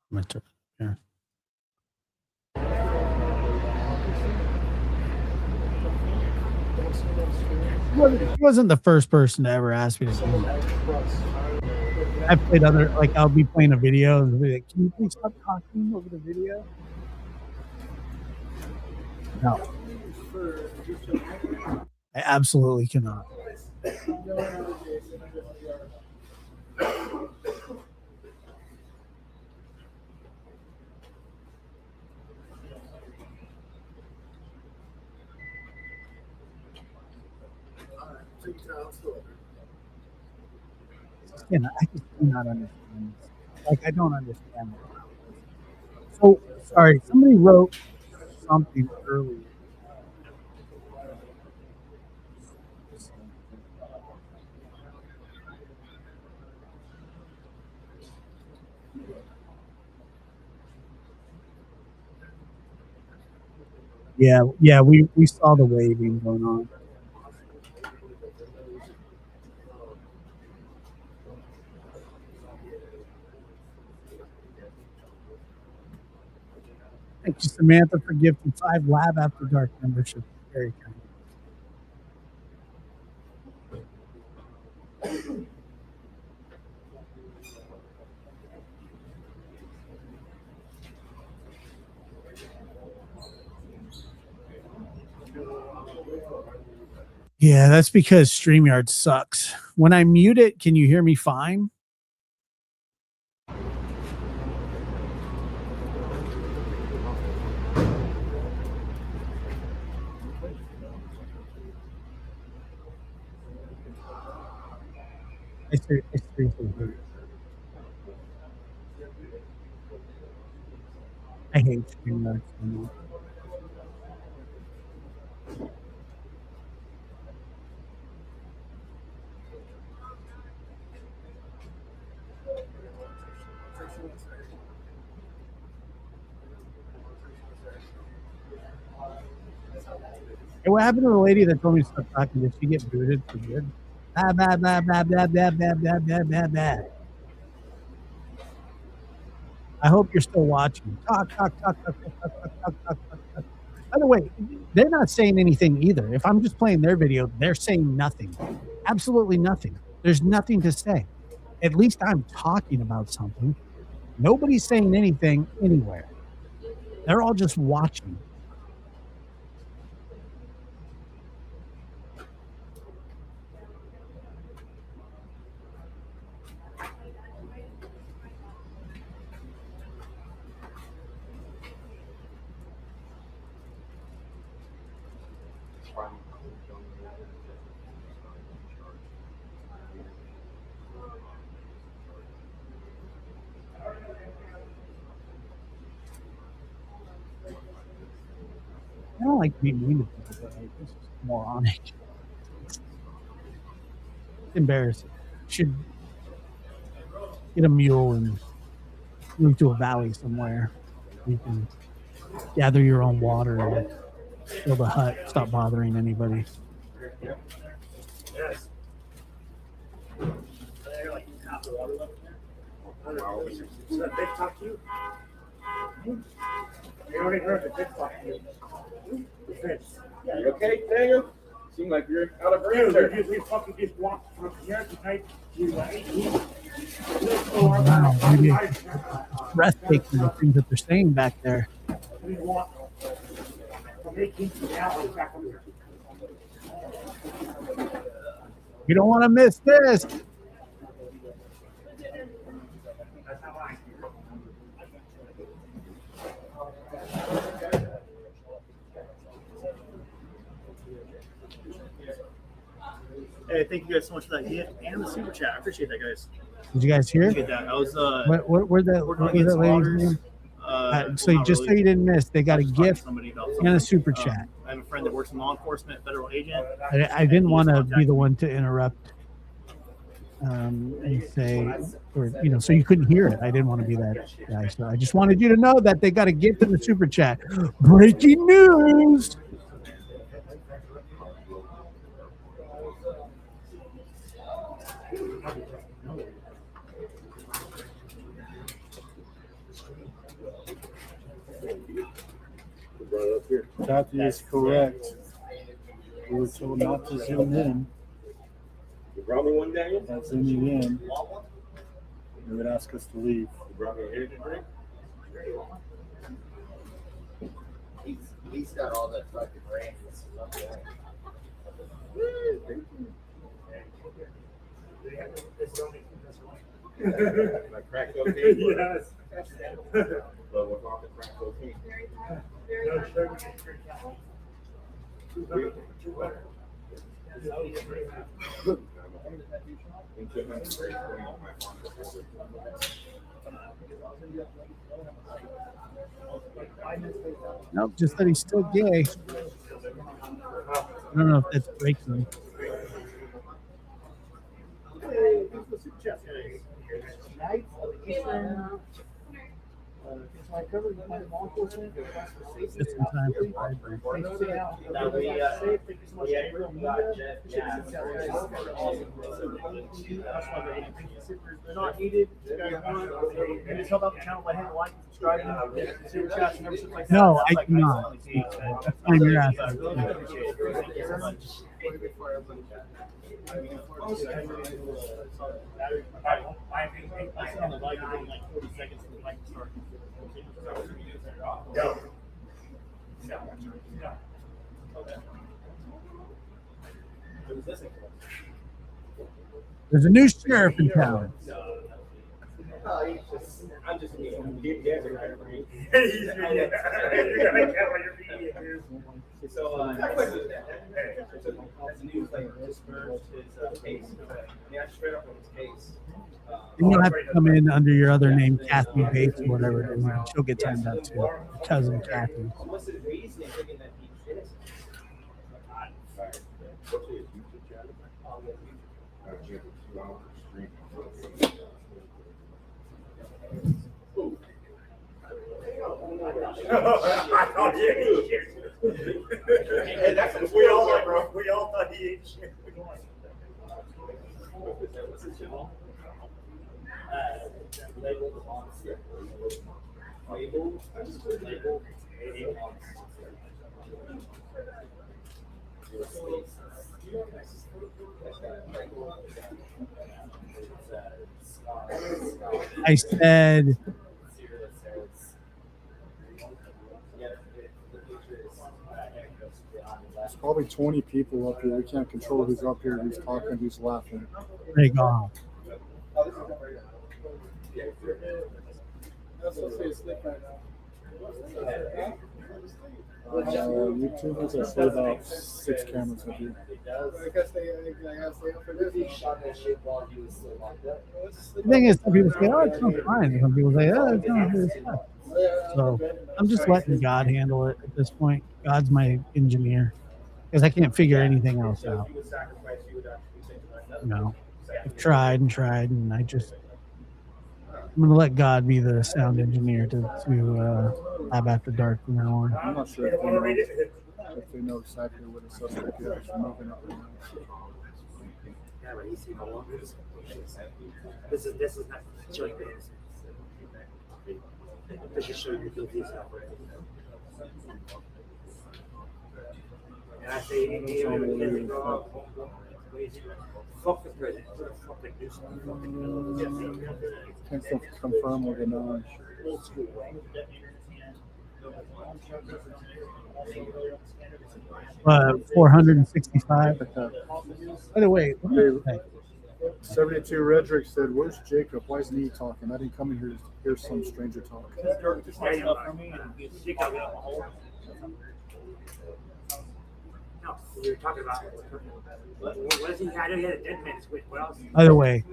My turn. Yeah. He wasn't the first person to ever ask me to do that. I've played other, like, I'll be playing a video and be like, can you please stop talking over the video? No. I absolutely cannot. You know, I just do not understand this. Like, I don't understand it. So, sorry, somebody wrote something earlier. Yeah, we saw the waving going on. Thank you, Samantha, for gifting 5 Lab After Dark membership. Very kind. Yeah, that's because StreamYard sucks. When I mute it, can you hear me fine? I seriously hate it. I hate StreamYard so much. Hey, what happened to the lady that told me to stop talking? Did she get booted for good? Blah, blah, blah, blah, blah, blah, blah, blah, blah, blah, blah. I hope you're still watching. Talk, talk, talk, talk, talk, talk, talk, talk, talk, talk. By the way, they're not saying anything either. If I'm just playing their video, they're saying nothing. Absolutely nothing. There's nothing to say. At least I'm talking about something. Nobody's saying anything anywhere. They're all just watching. I don't like to be mean to people, but like, this is moronic. It's embarrassing. You should get a mule and move to a valley somewhere. You can gather your own water and build a hut. Stop bothering anybody. Yes. So that big talk to you? You already heard the big talk to you. You okay, Daniel? Seem like you're out of breath Dude, there. we fucking just walked from here tonight to 18. Wow, maybe it's breathtaking the things that they're saying back there. We walked from 18 to now back up here. You don't want to miss this. Hey, thank you guys so much for that gift and the super chat. I appreciate that, guys. Did you guys hear? Appreciate that. I was Where'd that lady's name? So just so you didn't miss, they got a gift and a super chat. I have a friend that works in law enforcement, federal agent. I didn't want to be the one to interrupt and say, or so you couldn't hear it. I didn't want to be that guy. So I just wanted you to know that they got a gift in the super chat. Breaking news. Kathy is correct. We were told not to zoom in. You brought me one, Daniel? By zooming in, they would ask us to leave. You brought me a energy drink? He's got all that fucking rain. Like crack cocaine? Yes. But without the crack cocaine. No sugar. Nope, just that he's still gay. I don't know if that's breaking. Just in time for library. They're not needed. You guys want and just help out the channel by hitting like, subscribing, super chats, and everything like that. No, I do not. That's fine, you're asking. There's a new sheriff in town. I'm just getting together. So, my question is that news like dispersed his case. Yeah, I straight up on his case. And you'll have to come in under your other name, Kathy Bates, or whatever it is. And she'll get timed out too. Cousin Kathy. What's his reasoning thinking that he's innocent? What's his YouTube channel? Hey, that's what we all like, bro. We all thought he ate shit. What's his channel? Labeled monster. Labeled. I said, There's probably 20 people up here. We can't control who's up here, who's talking, who's laughing. take off. YouTube has, I say, about 6 cameras up here. The thing is, some people say, oh, it sounds fine. And some people say, oh, it sounds really tough. So I'm just letting God handle it at this point. God's my engineer because I can't figure anything else out. You know, I've tried, and I'm going to let God be the sound engineer to Lab After Dark from now on. I'm not sure if they know exactly what a suspect is moving up right now. Yeah, but he's seen all of this. This is not showing the innocence. This is showing your guilty as hell. And I say, fuck the president. Fucking do something. Can't still confirm or deny. Old school. 465. By the way, what do you think? 72 Redrick said, "Where's Jacob? Why isn't he talking? I didn't come in here to hear some stranger talk." No, we were talking about what is he? I know he had a dead man's wit. What else? By the way,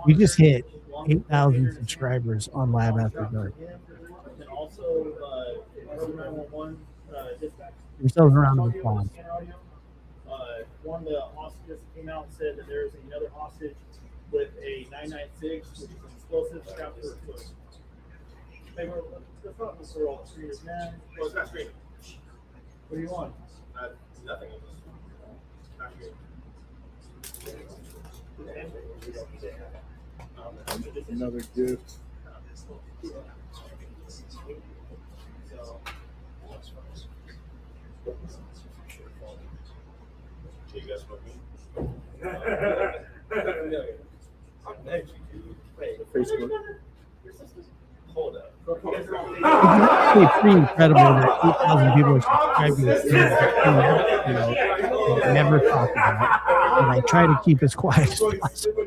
we just hit 8,000 subscribers on Lab After Dark. And also, 911 dispatch. Yourselves a round of applause. One of the hostages came out and said that there is another hostage with a 996, which is an explosive strapped to her foot. They were, that's not for all streamers, man. Well, it's not streaming. What do you want? Nothing. Not streaming. Another gift. You guys smoke weed? I'm next, dude. Wait, Facebook. hold up. It's actually pretty incredible that 8,000 people are subscribed to this channel. I never talk about it, and I try to keep as quiet as possible.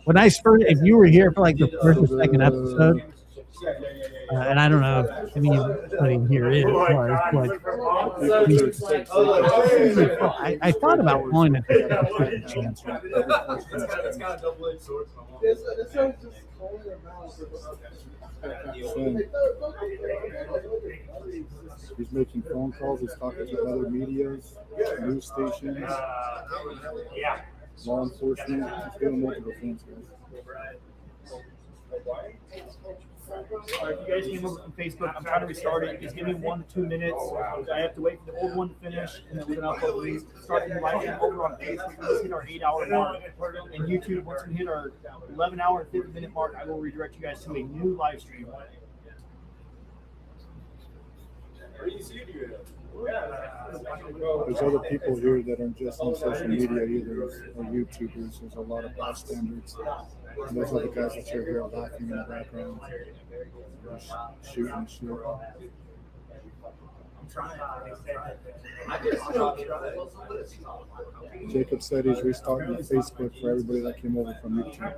When I first, if you were here for like the first or second episode, and I don't know if anybody here is, but I thought about calling it the chance. It's got a double-edged sword. He's making phone calls. He's talking to other medias, news stations, law enforcement. He's doing multiple things, guys. If you guys came over from Facebook, I'm trying to restart it. Just give me 1 to 2 minutes. I have to wait for the old one to finish, and then we're gonna upload these. Start the live stream over on Facebook. Let's hit our 8-hour mark. And YouTube, once we hit our 11-hour and 50-minute mark, I will redirect you guys to a new live stream. There's other people here that aren't just on social media either, or YouTubers. There's a lot of bystanders. And those are the guys that you're here laughing in the background, shooting shit. Jacob said he's restarting Facebook for everybody that came over from YouTube.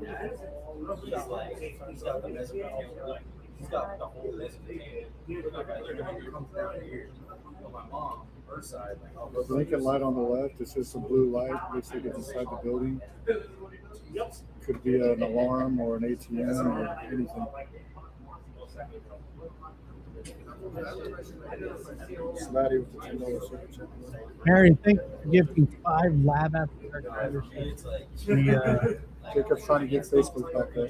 He's got the whole list. My mom, her side. Blinking light on the left. It's just a blue light. Looks like it's inside the building. Could be an alarm or an ATM or anything. Slatty with the $10 super chat. Mary, thank you for gifting 5 lab applicators. Jacob's trying to get Facebook back there.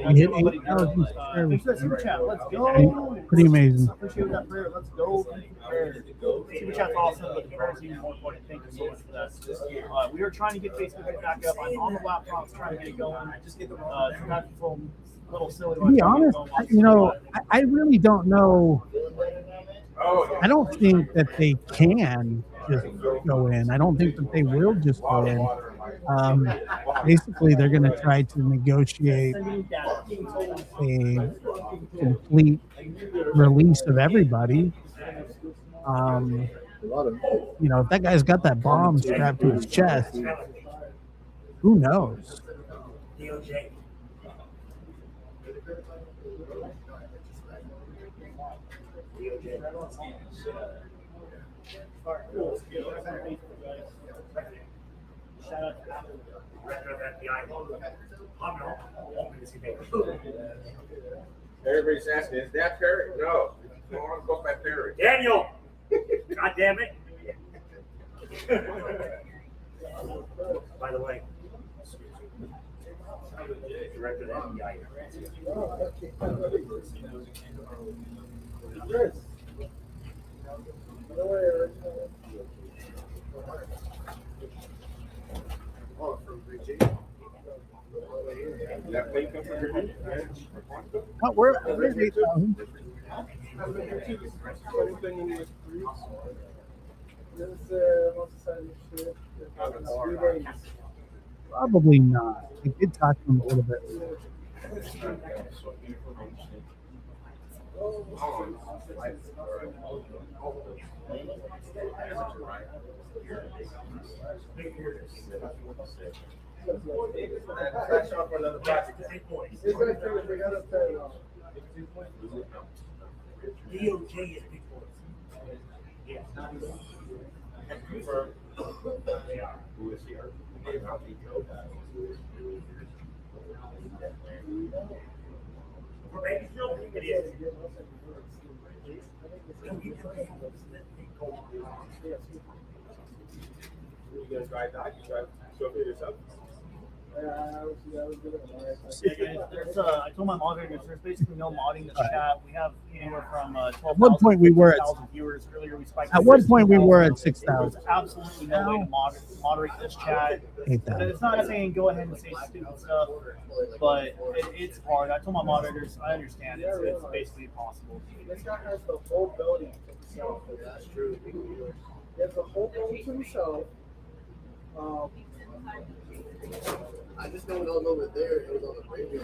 We hit 8,000 subscribers. Super chat, let's go. Pretty amazing. Appreciate that prayer. Let's go. Super chat's awesome, but the prayer is even more important. Thank you so much for that. We are trying to get Facebook back up. I'm on the laptop trying to get it going. Sometimes it's a little silly. To be honest, I really don't know. I don't think that they can just go in. I don't think that they will just go in. Basically, they're going to try to negotiate a complete release of everybody. If that guy's got that bomb strapped to his chest, who knows? Everybody's asking, is that Perry? No. I want to go by Perry. Daniel! God damn it. By the way, Director of the FBI. That plane come from Virginia? We're at 8,000. Probably not. I did talk to him a little bit. DOJ is big boys. Yeah. They are. Who is here? For Bakersfield, it is. You guys drive that? You drive show for yourself? I told my moderators there's basically no modding this chat. We have anywhere from 12,000 At one point we were at 15,000 viewers. Earlier we spiked. At one point we were at 6,000. 6,000. There's absolutely no way to moderate this chat. 8,000. It's not saying go ahead and say stupid stuff, but it's hard. I told my moderators I understand it's basically impossible. This guy has the whole building to himself. That's true. He has the whole building to himself. I just know when I was over there, it was on the radio.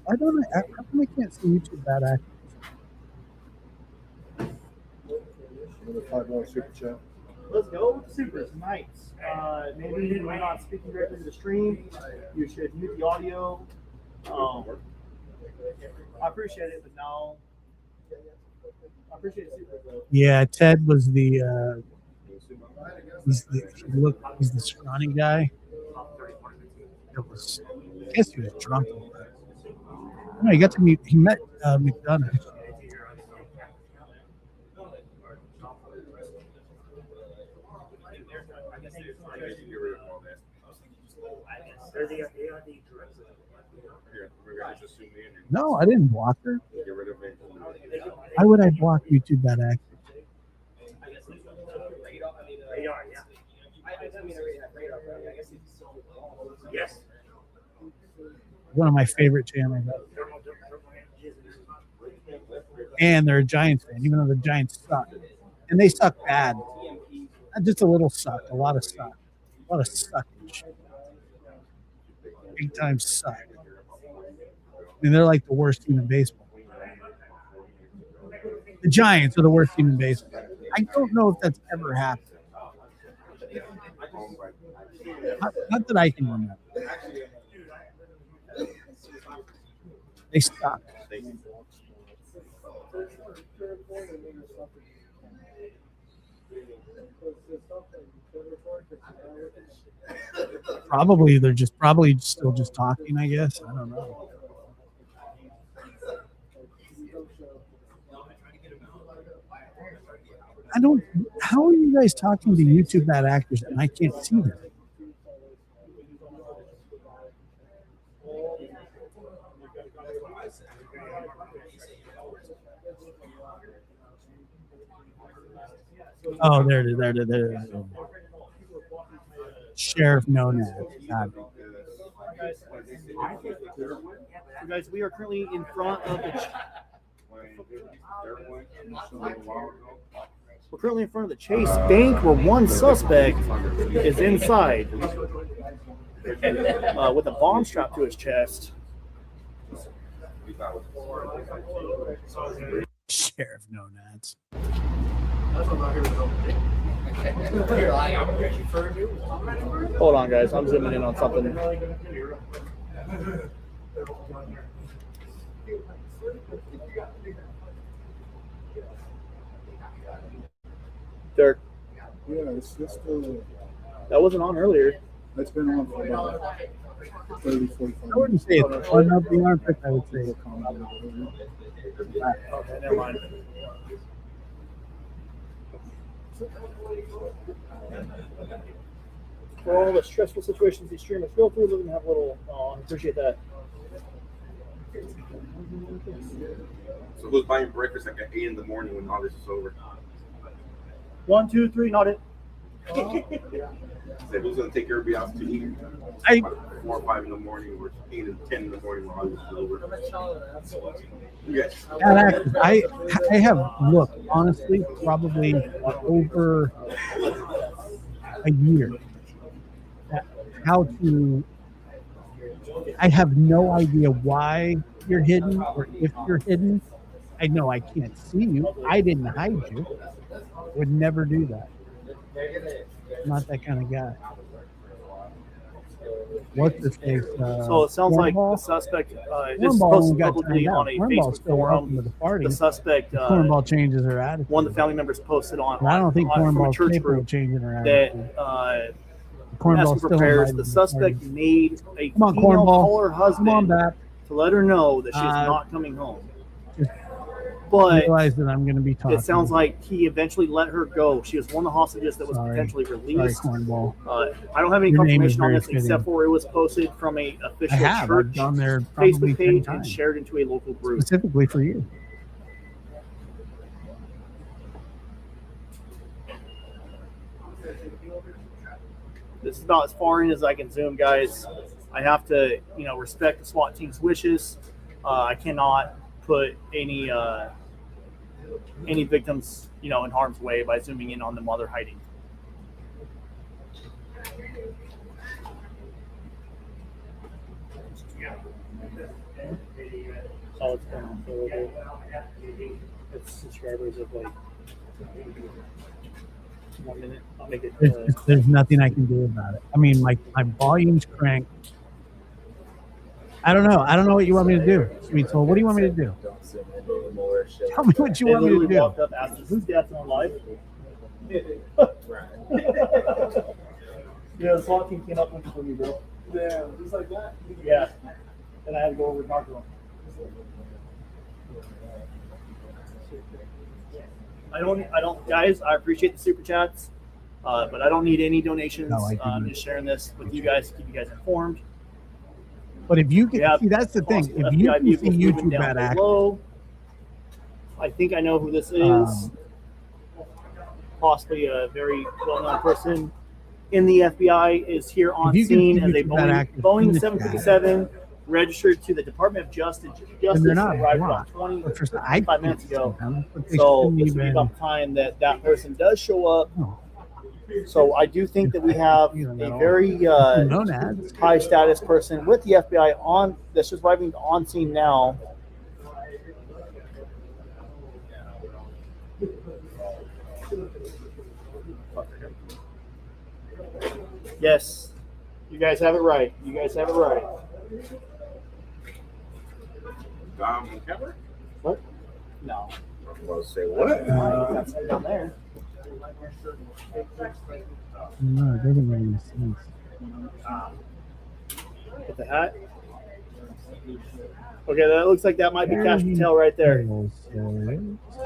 I don't know. How come I can't see YouTube bad actors? $5 super chat. Let's go with the supers tonight. Maybe you're not speaking directly to the stream. You should mute the audio. I appreciate it, but no. I appreciate it super though. Yeah, Ted was the he's the scrawny guy. It was, I guess he was drunk. No, he got to meet. He met McDonough. No, I didn't block her. Why would I block YouTube bad actors? Yes. One of my favorite channels. And they're a Giants fan, even though the Giants suck. And they suck bad. Not just a little suck, a lot of suck. A lot of suckage. Big time suck. I mean, they're like the worst team in baseball. The Giants are the worst team in baseball. I don't know if that's ever happened. Not that I can remember. They suck. Probably they're probably still just talking, I guess. I don't know. How are you guys talking to YouTube bad actors and I can't see them? Oh, there it is. Sheriff Nonad. Got it. So guys, we are currently in front of the. We're currently in front of the Chase Bank, where one suspect is inside with a bomb strapped to his chest. Sheriff Nonads. Hold on, guys. I'm zooming in on something. Dirk. Yeah, it's just that wasn't on earlier. It's been on for about 30, 45 I wouldn't say it's fun up the armpit. I would say it's okay, never mind. For all the stressful situations these streamers go through, we're going to have a little, I appreciate that. So who's buying breakfast like at 8 in the morning when all this is over? 1, 2, 3, not it. So who's going to take everybody out to eat? 4 or 5 in the morning, or 8 and 10 in the morning when all this is over? Yes. I have looked, honestly, probably over a year at how to. I have no idea why you're hidden or if you're hidden. I know I can't see you. I didn't hide you. Would never do that. Not that kind of guy. What's his face? So it sounds like the suspect is posted publicly on a Facebook forum. The suspect, Cornball changes her attitude. one of the family members posted on. I don't think from a Cornball's church capable group of changing her attitude. that Cornball's asking for still prayers. invited The to the suspect party. made a Come on, female Cornball. call her Come on husband back. to let her know that she's not coming home. But realize that I'm going to be talking. it sounds like he eventually let her go. She was one of the hostages that was potentially released. Sorry, Cornball. I don't have any Your name is confirmation on very this except fitting. for it was posted from a official I have. church I've gone there probably Facebook 10 page and times. shared into a local group. Specifically for you. This is about as far in as I can zoom, guys. I have to, respect the SWAT team's wishes. I cannot put any victims, in harm's way by zooming in on them while they're hiding. Oh, it's been horrible. It's subscribers of like 1 minute. I'll make it. There's nothing I can do about it. I mean, my volume's cranked. I don't know. I don't know what you want me to do. Sweet soul, what do you want me to do? Tell me what you want me to do. Walked up, asked, "Who's dad's on live?" Yeah, the SWAT team came up looking for me, bro. Yeah, just like that. Yeah, and I had to go over and talk to him. I don't, guys. I appreciate the super chats, but I don't need any donations. No, I I'm just sharing this with you guys to keep you guys informed. But if you can see, that's the thing. If you can see YouTube bad act, I think I know who this is. Possibly a very well-known person in the FBI is here on scene as a Boeing 757 registered to the Department of Justice. Arrived about 25 minutes ago. So this will be about time that person does show up. So I do think that we have a very high status person with the FBI that's just arriving on scene now. Yes, you guys have it right. You guys have it right. What? No. I was say what? That's down there. no, it doesn't make any sense. With the hat. Okay, that looks like that might be Cash Patel right there.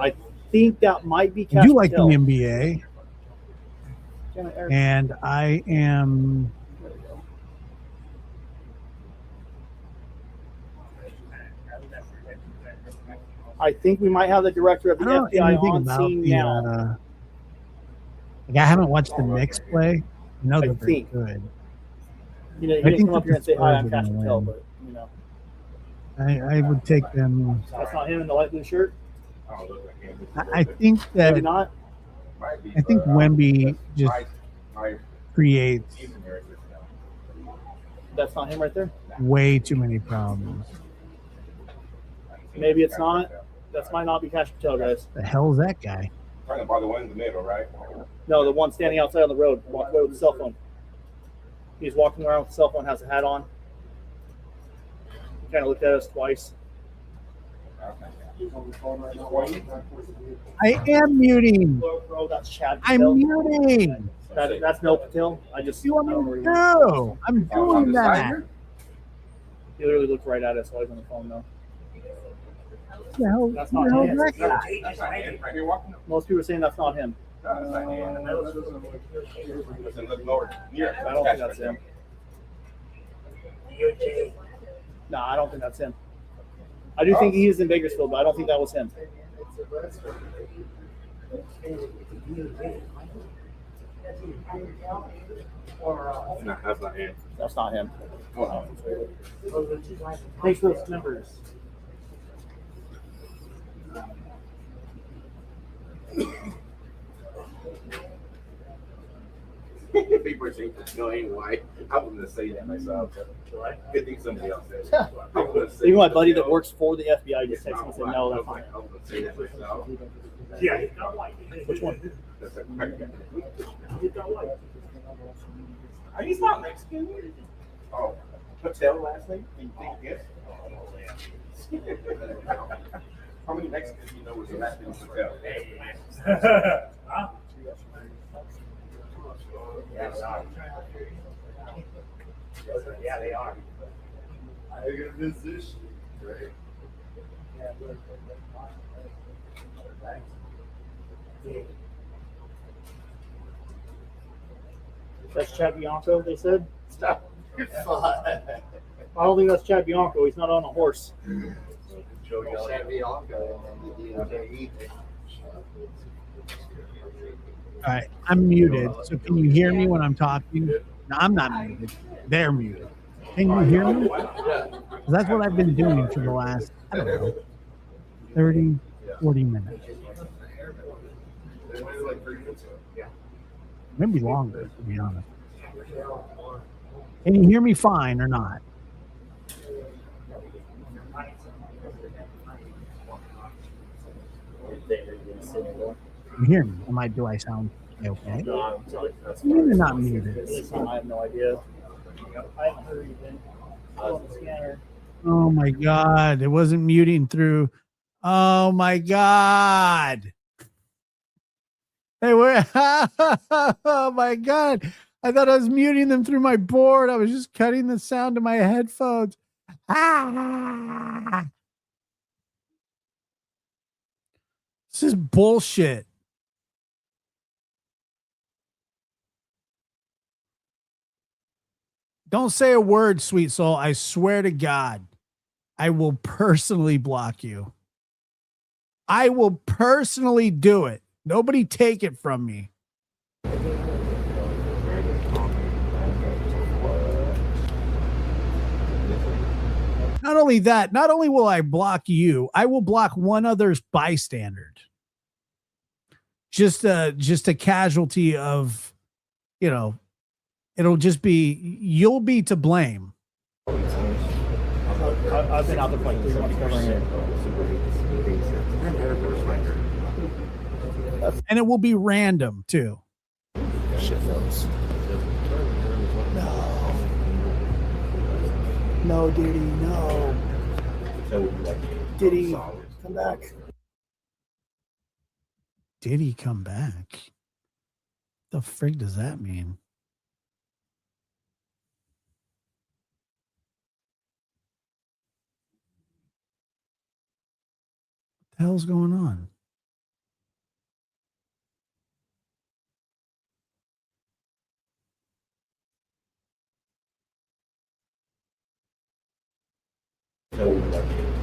I think that might be Cash You like the Patel. NBA, and I am. I think we might have the director of the FBI on scene now. Like I haven't watched the Knicks play. I know they're pretty good. He didn't come up here and say hi, I'm Cash Patel, but I would take them. That's not him in the light blue shirt. I think that. Maybe not. I think Wemby just creates That's not him right there. way too many problems. Maybe it's not. That might not be Cash Patel, guys. The hell is that guy? Talking about the one in the middle, right? No, the one standing outside on the road, walking away with the cell phone. He's walking around with the cell phone, has a hat on. Kind of looked at us twice. I am muting. Bro, that's Chad I'm Patel. muting. That's no Patel. I just. You want me to do? I'm doing that. He literally looked right at us while he's on the phone, though. Hell, That's not hell him. that guy. Most people are saying that's not him. I don't think that's him. No, I don't think that's him. I do think he is in Bakersfield, but I don't think that was him. No, that's not him. That's not him. Oh, Thanks for those members. People are saying no, ain't white. I was gonna say that myself. I think somebody else said. Even my buddy that works for the FBI just texted me and said, no, that's not him. I was gonna say that myself. Yeah, he's not white. Which one? That's a He's not white. He's not Mexican. Oh, Patel last name? You think yes? How many Mexicans do you know was the last name Patel? Huh? Yeah, they are. I got a musician. That's Chad Bianco, they said? Stop. I don't think that's Chad Bianco. He's not on a horse. Chad Bianco and the DOJ. All right, I'm muted. So can you hear me when I'm talking? No, I'm not muted. They're muted. Can you hear me? That's what I've been doing for the last, I don't know, 30, 40 minutes. Maybe longer, to be honest. Can you hear me fine or not? You hear me? Do I sound okay? You're not muted. I have no idea. I haven't heard anything. On the scanner. Oh my God. It wasn't muting through. Oh my God. Hey, where? Oh my God. I thought I was muting them through my board. I was just cutting the sound to my headphones. Ah. This is bullshit. Don't say a word, sweet soul. I swear to God, I will personally block you. I will personally do it. Nobody take it from me. Not only that, not only will I block you, I will block one other's bystander. Just a casualty of, you know, it'll just be, you'll be to blame. I've been out there for like 3 months covering it. And it will be random too. Shit knows. No, Diddy, no. Diddy, come back. Did he come back? The frig does that mean? What the hell's going on?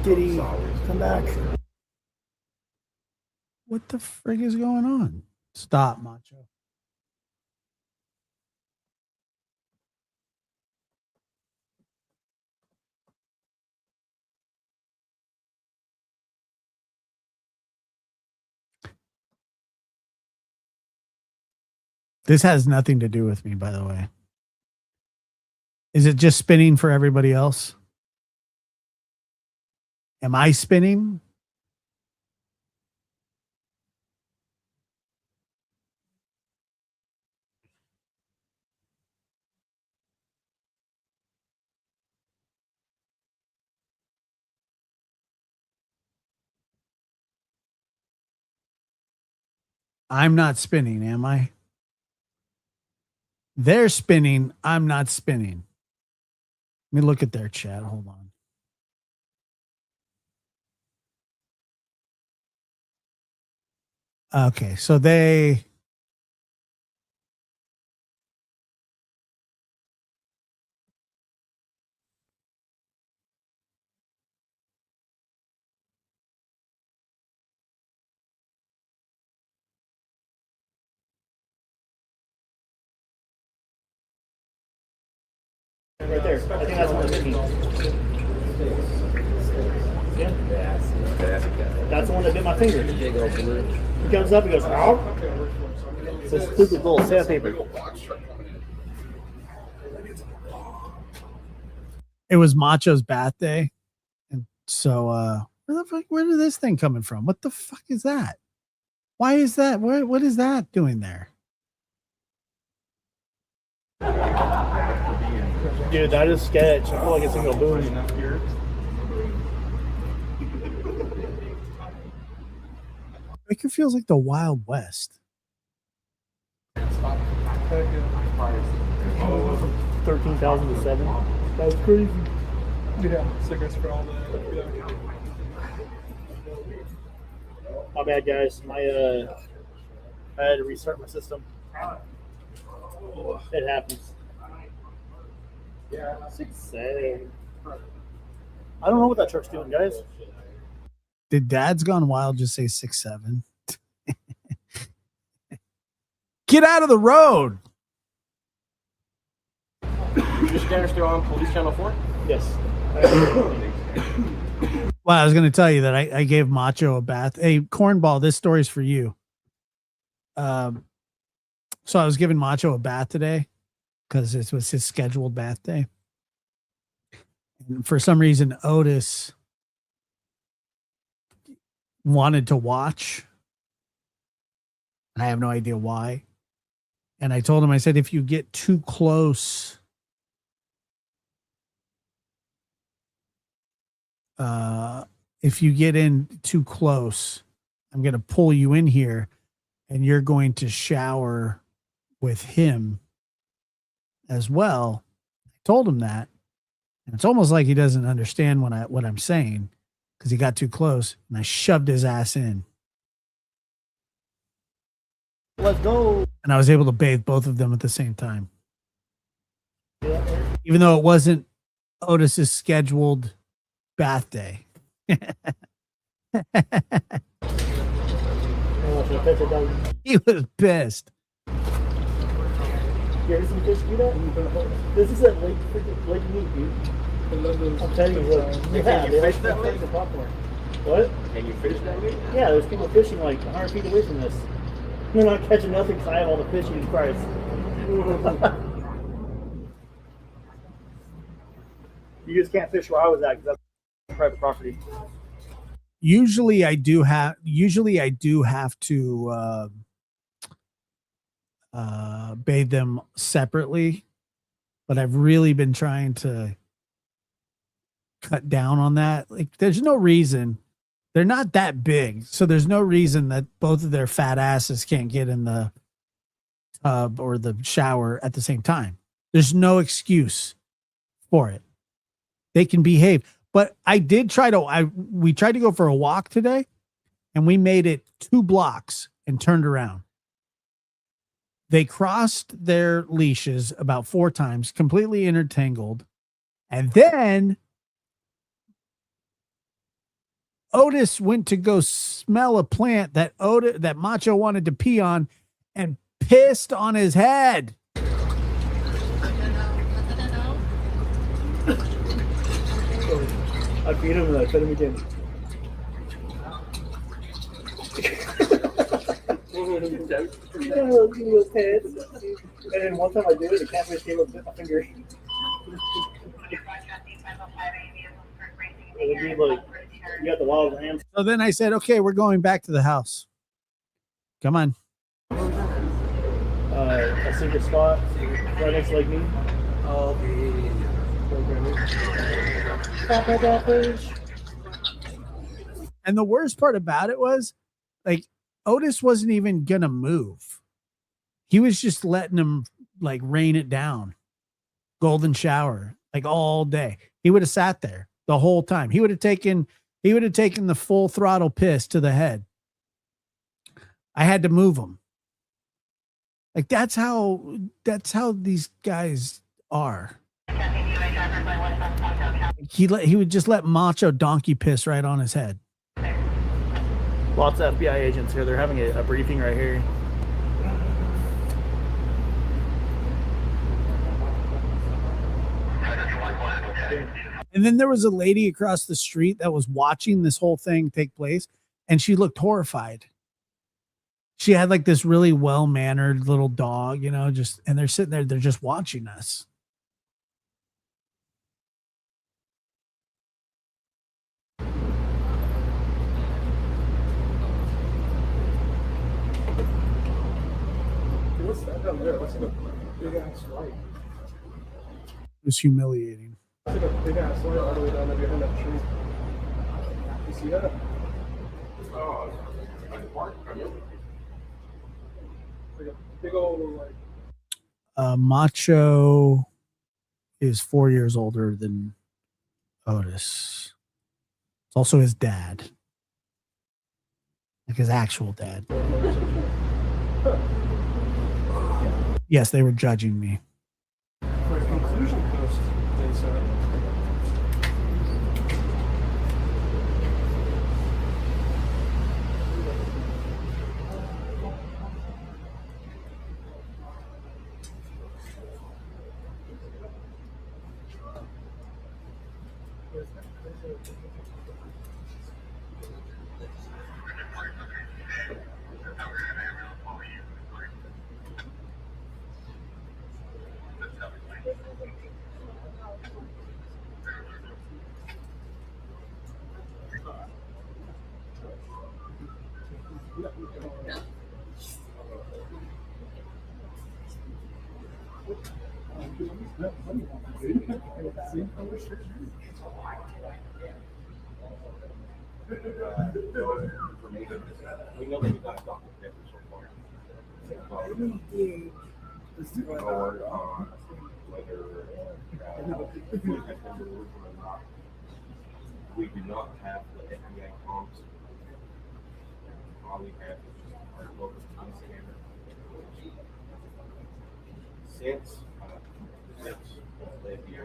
Did he come back? What the frig is going on? Stop, Macho. This has nothing to do with me, by the way. Is it just spinning for everybody else? Am I spinning? I'm not spinning, am I? They're spinning. I'm not spinning. Let me look at their chat. Hold on. Okay, so they... Right there. I think that's one of the Yeah. That's the one that bit my finger. He comes up and goes, "Ow." It's a stupid little sandpaper. It was Macho's bath day. And so where did this thing coming from? What the fuck is that? Why is that? What is that doing there? Dude, that is sketch. I feel like it's gonna go boom. Baker feels like the Wild West. 13,000 to 7. That's crazy. Yeah, cigarettes for all that. Yeah. My bad, guys. My I had to restart my system. It happens. 6-7. I don't know what that truck's doing, guys. Did Dad's Gone Wild just say 6-7? Get out of the road. Your scanner's still on Police Channel 4? Yes. Well, I was going to tell you that I gave Macho a bath. Hey, Cornball, this story's for you. So I was giving Macho a bath today because it was his scheduled bath day. And for some reason, Otis wanted to watch. And I have no idea why. And I told him, I said, if you get too close, if you get in too close, I'm going to pull you in here and you're going to shower with him as well. I told him that. And it's almost like he doesn't understand what I'm saying because he got too close and I shoved his ass in. Let's go. And I was able to bathe both of them at the same time. Yeah. Even though it wasn't Otis's scheduled bath day. He was pissed. You ever seen fish do that? This is at Lake Mead, dude. I'm telling you, look. Yeah, they like the popcorn. What? Can you fish that way? Yeah, there's people fishing like 100 feet away from this. They're not catching nothing because I have all the fishing in Christ. You just can't fish where I was at because that's private property. Usually I do have to bathe them separately, but I've really been trying to cut down on that. Like there's no reason. They're not that big, so there's no reason that both of their fat asses can't get in the tub or the shower at the same time. There's no excuse for it. They can behave. But I did we tried to go for a walk today and we made it 2 blocks and turned around. They crossed their leashes about 4 times, completely intertangled. And then Otis went to go smell a plant that Macho wanted to pee on and pissed on his head. I feed him and I fed him again. And then one time I did it, the catfish came up with my finger. It would be like, you got the wild hands. So then I said, okay, we're going back to the house. Come on. A secret spot right next to Lake Mead. And the worst part about it was, like, Otis wasn't even gonna move. He was just letting him like rain it down. Golden shower, like all day. He would have sat there the whole time. He would have taken the full throttle piss to the head. I had to move him. Like that's how these guys are. He would just let Macho donkey piss right on his head. Lots of FBI agents here. They're having a briefing right here. And then there was a lady across the street that was watching this whole thing take place, and she looked horrified. She had like this really well-mannered little dog, you know, and they're sitting there, they're just watching us. What's that down there? That's a big ass light. It was humiliating. That's a big ass light all the way down there behind that tree. You see that? Oh, I like a big old like. Macho is 4 years older than Otis. It's also his dad. Like his actual dad. Yes, they were judging me. For a conclusion post, they said. We know that you got Dr. Pepper so far. Or whether it has been delivered or not. We do not have the FBI comps. All we have is just our local police scanner. Since the FBI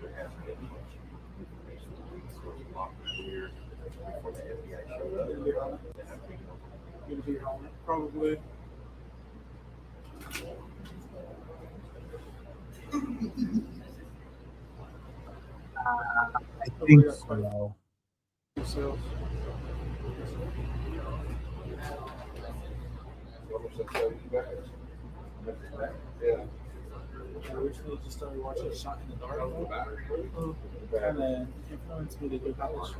there hasn't been much information released, so it's a lot clear before the FBI showed up. They have taken over. Probably. I think so. So. Yeah. I recently just started watching Shot in the Dark, and then influenced me to do college.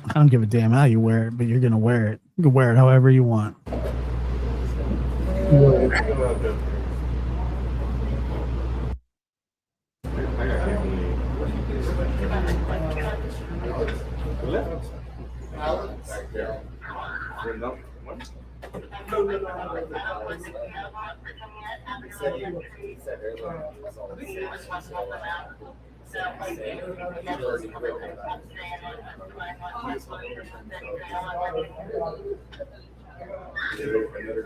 I don't give a damn how you wear it, but you're gonna wear it. You can wear it however you want.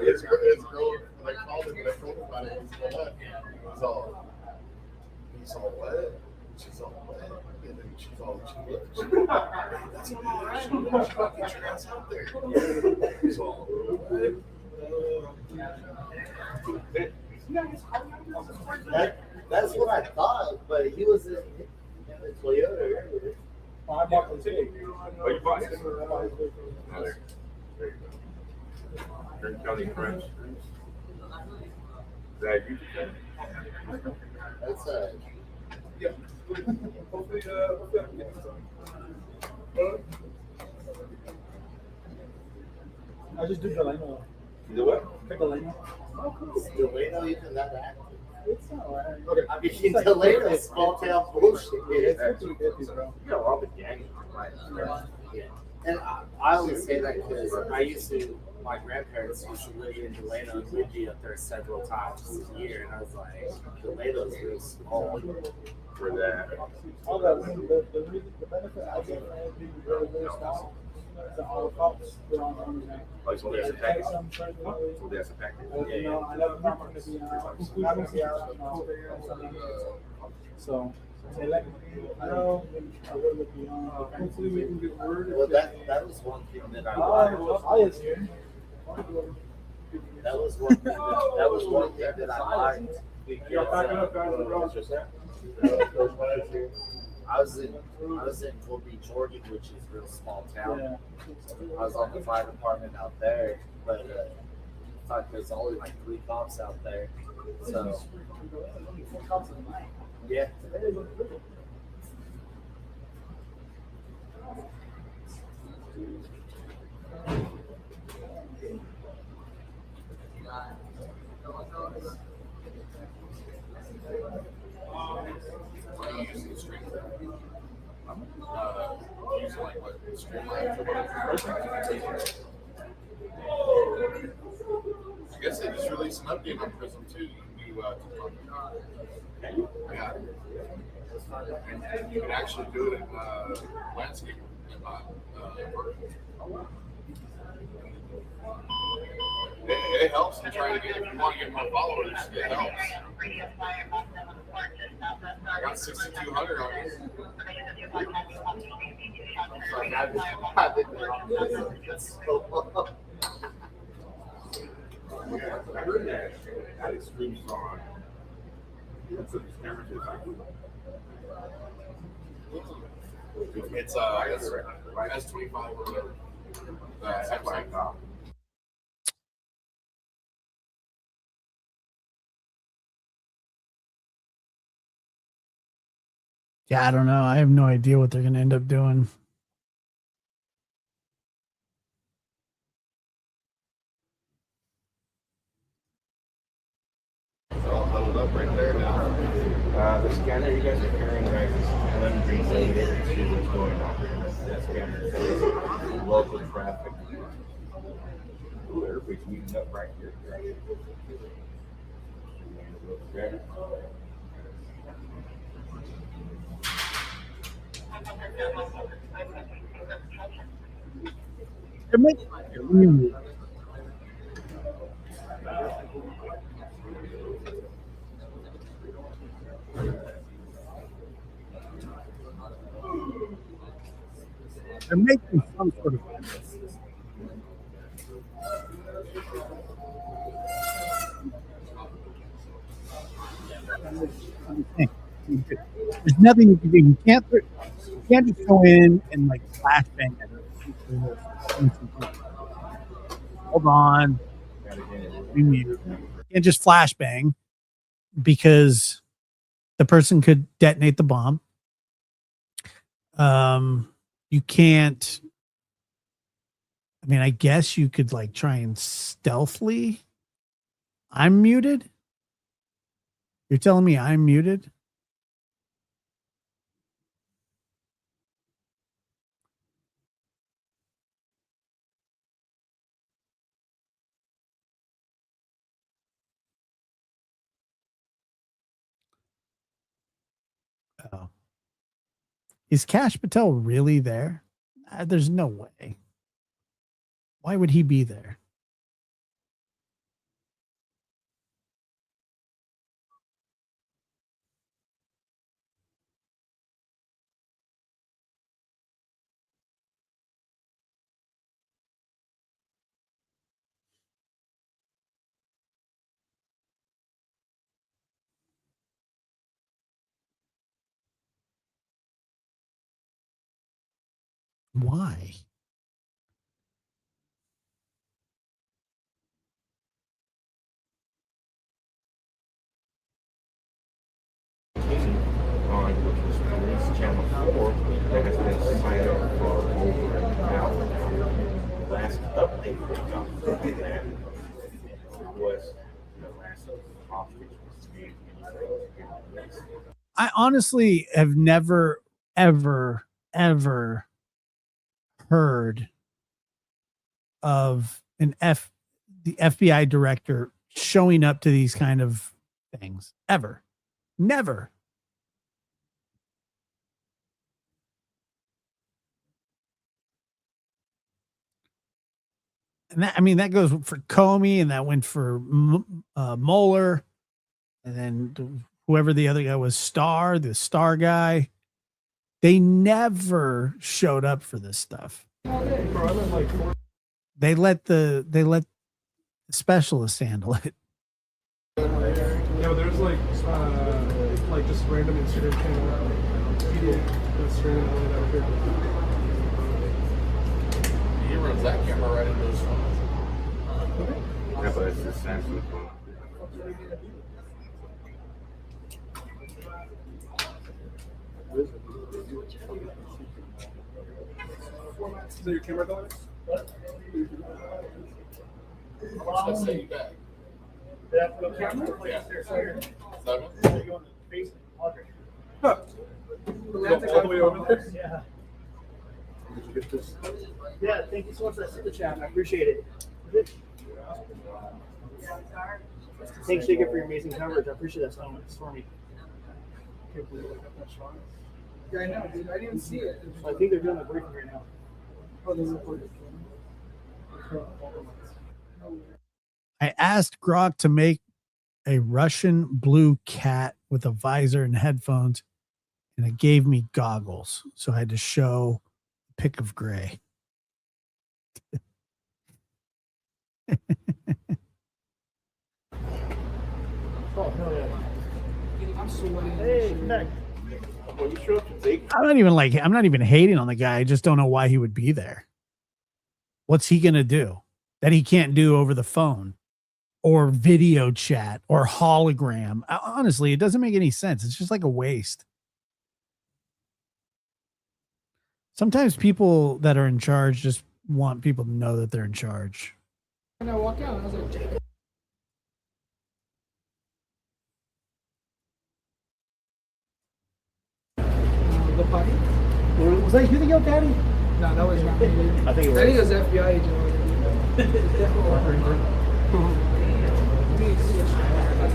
It's girl, when I called him and I told him about it, he's all wet, she's all wet, and then she's all that's all right. Get your ass out there. He's all wet. That's what I thought, but he was in a Toyota earlier. I bought the ticket. Oh, you bought it? Oh, there you go. Kern County French. Is that you? That's Yeah. Hopefully, I can get some. I just did Delano. You do what? Delano. Is Delano even that active? It's not right. Okay. I mean, Delano's small town bullshit. It's 50-50, bro. You know, all the gangs. Yeah. And I always say that because my grandparents used to live in Delano, and we'd be up there several times a year, and I was like, Delano's real small. For that. All that, the benefit I get from it being really, really small is that all the cops are on the owners' name. Oh, so that's a package. So that's a package. Yeah, you know, I know I'm going to be I'm going to be out on so they let me know. I will be on. Hopefully we can get word. Well, that was one thing that I liked. That was one thing that I liked. I was in Colby, Georgia, which is a real small town. Yeah. I was on the fire department out there, but I thought there's only like 3 cops out there. So yeah. using like what Streamline or whatever. I guess they just released an update on Prism too. You can do yeah. You can actually do it in landscape and not vertical. It helps in trying to get, if you want to get more followers, it helps. I got 6,200 on it. I heard that extreme song. That's what these cameras is. It's S25 or whatever. That's like Yeah, I don't know. I have no idea what they're going to end up doing. all huddled up right there now. The scanner you guys are carrying, guys, is related to what's going on. That scanner is local traffic. Ooh, everybody's meeting up right here. They're making some sort of. There's nothing you can do. You can't just go in and like flashbang it. Hold on. You can't just flashbang because the person could detonate the bomb. You can't. I mean, I guess you could like try and stealthily. I'm muted. You're telling me I'm muted? Oh. Is Cash Patel really there? There's no way. Why would he be there? Why? On Police Channel 4 that has been signed up for over an hour now. The last update they got from that was the last hostage was made in the I honestly have never, ever, ever heard of the FBI director showing up to these kind of things. Ever. Never. And that, I mean, that goes for Comey, and that went for Mueller, and then whoever the other guy was, the Star guy. They never showed up for this stuff. They let the specialists handle it. Yeah, there's like just random Instagram channel people that's streaming all that here. He runs that camera right into his phone. Yeah, but it's just Samsung phone. Is that your camera dollars? How much did I say you got? Yeah. Yeah. 7? Huh. All the way over there? Yeah. Thank you so much for that super chat. I appreciate it. Thanks, Jacob, for your amazing coverage. I appreciate that so much, Stormy. Yeah, I know, dude. I didn't see it. I think they're doing a briefing right now. Oh, they recorded. I asked Grok to make a Russian blue cat with a visor and headphones, and it gave me goggles. So I had to show a pic of gray. Oh, hell yeah. I'm sweating. Hey, come back. Well, you showed up to Bakersfield. I'm not even hating on the guy. I just don't know why he would be there. What's he going to do that he can't do over the phone or video chat or hologram? Honestly, it doesn't make any sense. It's just like a waste. Sometimes people that are in charge just want people to know that they're in charge. And I walk out, and I was like, Jacob. The party? Was that you that yelled daddy? No, that was not me. I think it was. I think it was FBI agent.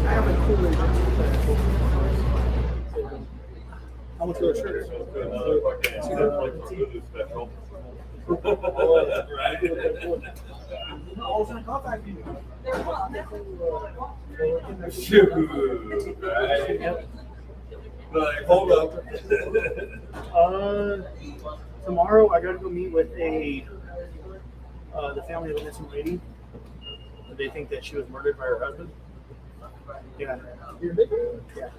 I have a cool agent. How much for a shirt? Shoot, right? Like, hold up. Tomorrow I gotta go meet with the family of a missing lady. They think that she was murdered by her husband. Yeah. Yeah.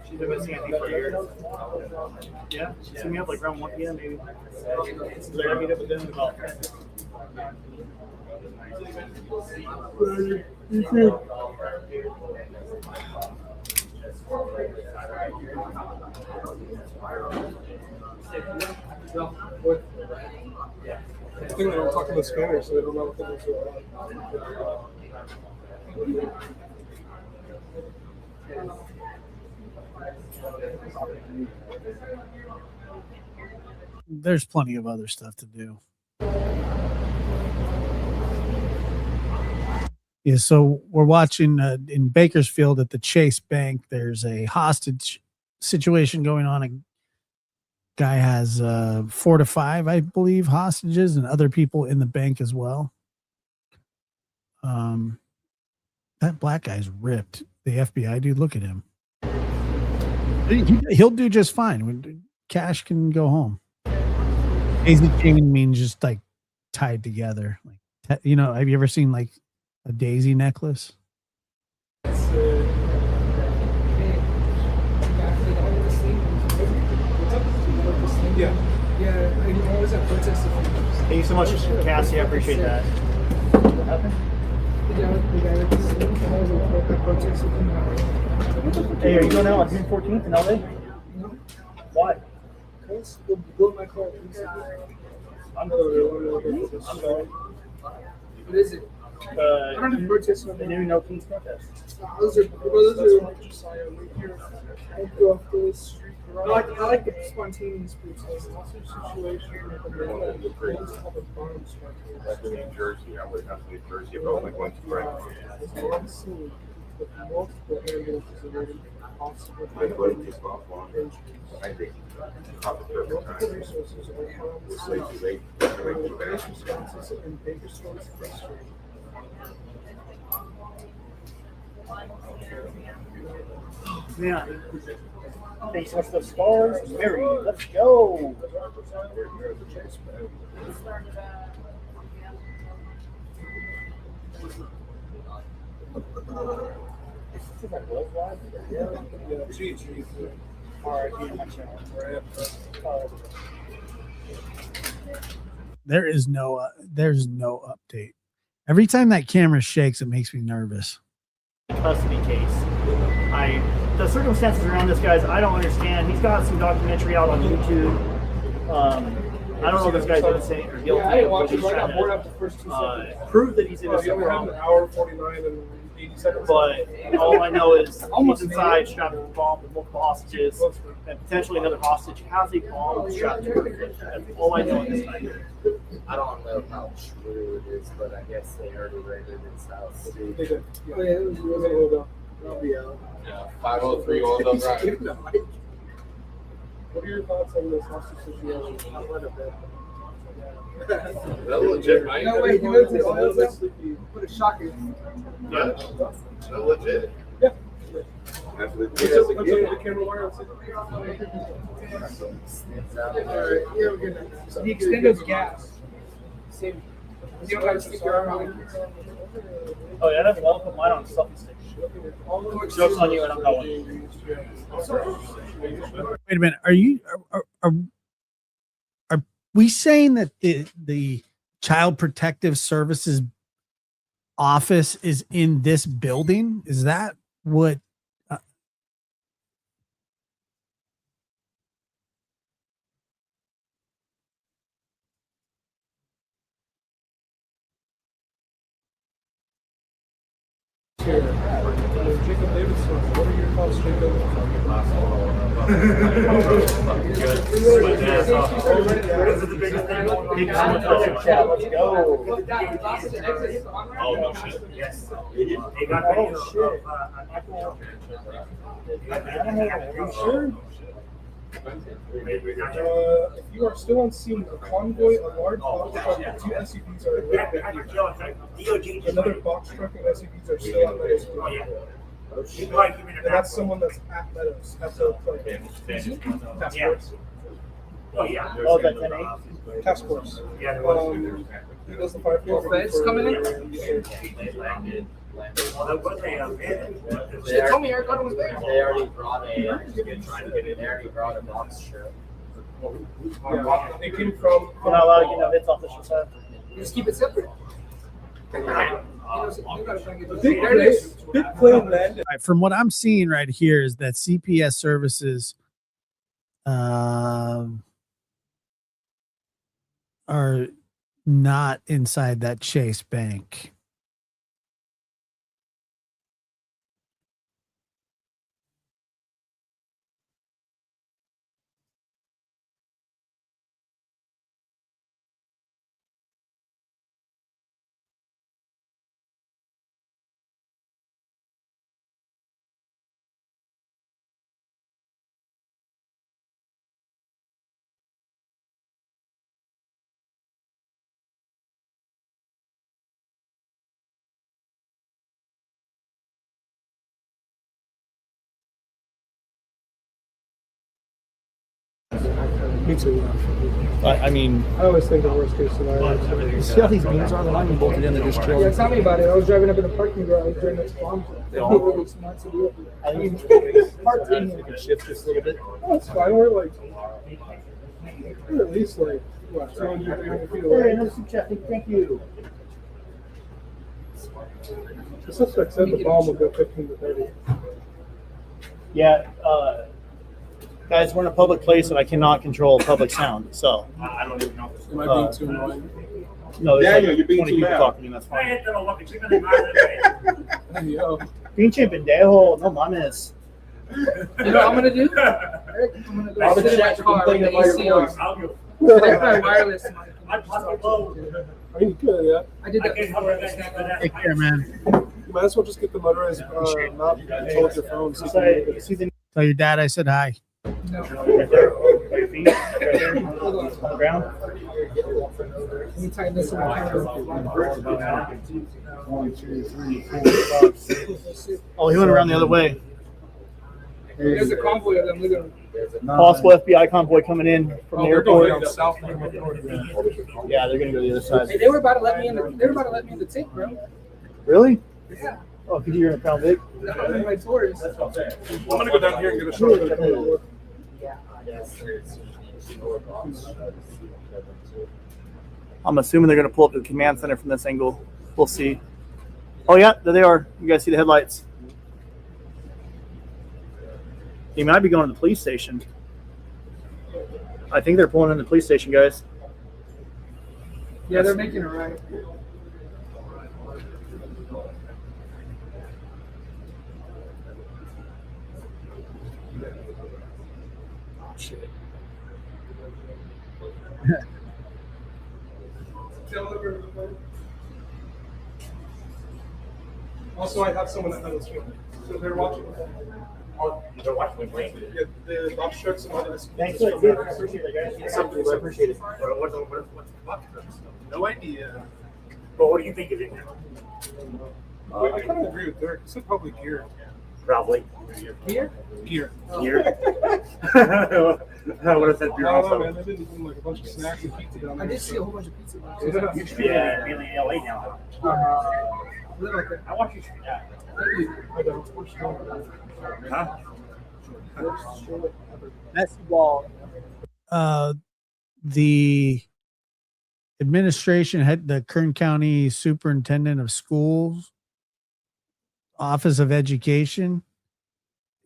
She's been missing, I think, for a year. Yeah. She sent me up like around 1 p.m. maybe. So I gotta meet up with them in about. I think they were talking to Spanish, so they don't know what they're There's plenty of other stuff to do. Yeah, so we're watching in Bakersfield at the Chase Bank. There's a hostage situation going on. A guy has 4 to 5, I believe, hostages and other people in the bank as well. That black guy's ripped. The FBI dude, look at him. He'll do just fine. Cash can go home. Daisy chain means just like tied together. Like, you know, have you ever seen like a daisy necklace? Yeah. Yeah, I was at protest. Thank you so much, Cassie. I appreciate that. What happened? The guy at the scene, I was at protest with him. Hey, are you going out on June 14th in LA? No. Why? Because they'll blow my car. I'm sorry. What is it? I don't have protests on the new No Kings protest. Those are I go off the street. I like the spontaneous protest. Situation. Back in New Jersey, I would have to New Jersey, but only went to Frank. Multiple ambulances already. My blood just off on. I think. Resources in Bakersfield. Yeah. Thanks so much for the stars. Mary, let's go. There's no update. Every time that camera shakes, it makes me nervous. Custody case. The circumstances around this, guys, I don't understand. He's got some documentary out on YouTube. I don't know if this guy's innocent or guilty. Yeah, I didn't watch it. I got bored after the first 2 seconds. Prove that he's innocent. Around an hour 49 and 80 seconds. But all I know is he's inside, strapped to the bomb with multiple hostages, and potentially another hostage has a bomb strapped to her. That's all I know at this time. I don't know how true it is, but I guess they already raided his house. They did. Oh, yeah, it was a little ago. I'll be out. Yeah, 503 on the right. What are your thoughts on this hostage situation? That legit, right? No, wait, you went to all this? What a shocker. Yeah. That legit. Yeah. That's What's up legit. with the camera wire? The extended gas. Same. You don't have to stick your arm on. Oh yeah, I'll put mine on a selfie stick. Joke's on you, and I'm going. Wait a minute. Are we saying that the Child Protective Services office is in this building? Is that what? Jacob Davidson, what are your thoughts, Jacob? Let's go. Oh, no shit. Yes. They got You sure? If you are still on scene, a convoy, a large box truck, and 2 SUVs are another box truck and SUVs are still at Meadows. And that's someone that's at Meadows. That's a task force. Oh, yeah. Oh, that's an 8? Task force. Yeah, He does the fire field. Feds coming in? They landed. Well, what they They told me Eric was there. They already brought a box truck. Yeah, it came from. We're not allowed to get no hits off the side. Just keep it separate. Big plane landed. Right, from what I'm seeing right here is that CPS services are not inside that Chase Bank. Me too. I mean, I always think the worst case scenario. you see how these beans are? They're not even bolted in, they're just chilling. Yeah, tell me about it. I was driving up in a parking garage during this bomb. I mean, parked in, we can shift just a little bit. Oh, it's fine. We're at least like, what, 200, 300 feet away. Thank you. The suspect said the bomb would go 15 to 30. Yeah, guys, we're in a public place and I cannot control public sound, so. I don't even know. Am I being too annoying? No, there's Daniel, like you're being 20 too people loud. talking to me, that's fine. Hey, yo. Pinche pendejo, no mames. You know what I'm gonna do? Eric, I'm gonna go sit in my car with the AC on. I'll go. Connect my wireless to my I'm possible. Are you good, yeah? I did I that can't before. cover that. Take care, man. You might as well just get the motorized mount control with your phone. So you can Tell your dad I said hi. No. Right there, by your feet, right there, on the ground. Let me tighten this one. Oh, he went around the other way. There's a convoy of them. Look at them. Possible FBI convoy coming in from the they're going airport. down south. Yeah, they're gonna go to the other side. Hey, they were about to let me in the tank, bro. Really? Yeah. Oh, because you're in a Crown Vic? I'm in my tours. I'm gonna go down here and get a shot. I'm assuming they're gonna pull up to the command center from this angle. We'll see. Oh yeah, there they are. You guys see the headlights? He might be going to the police station. I think they're pulling in the police station, guys. Yeah, they're making it right. shit. Also, I have someone that knows filming. So they're watching. Oh, they're watching me play. Yeah, the box trucks and all this. Thanks, I appreciate it, guys. I appreciate it. What's the box trucks? No idea. But what do you think is in there? I kind of agree with Dirk. This is probably gear. Probably. Gear? Gear. Gear? What is that beer I don't know, also? man. They did even like a bunch of snacks and pizza down there. I did see a whole bunch of pizza. You should be in LA now. I want you to do that. Huh? Basketball. The administration had the Kern County Superintendent of Schools, Office of Education,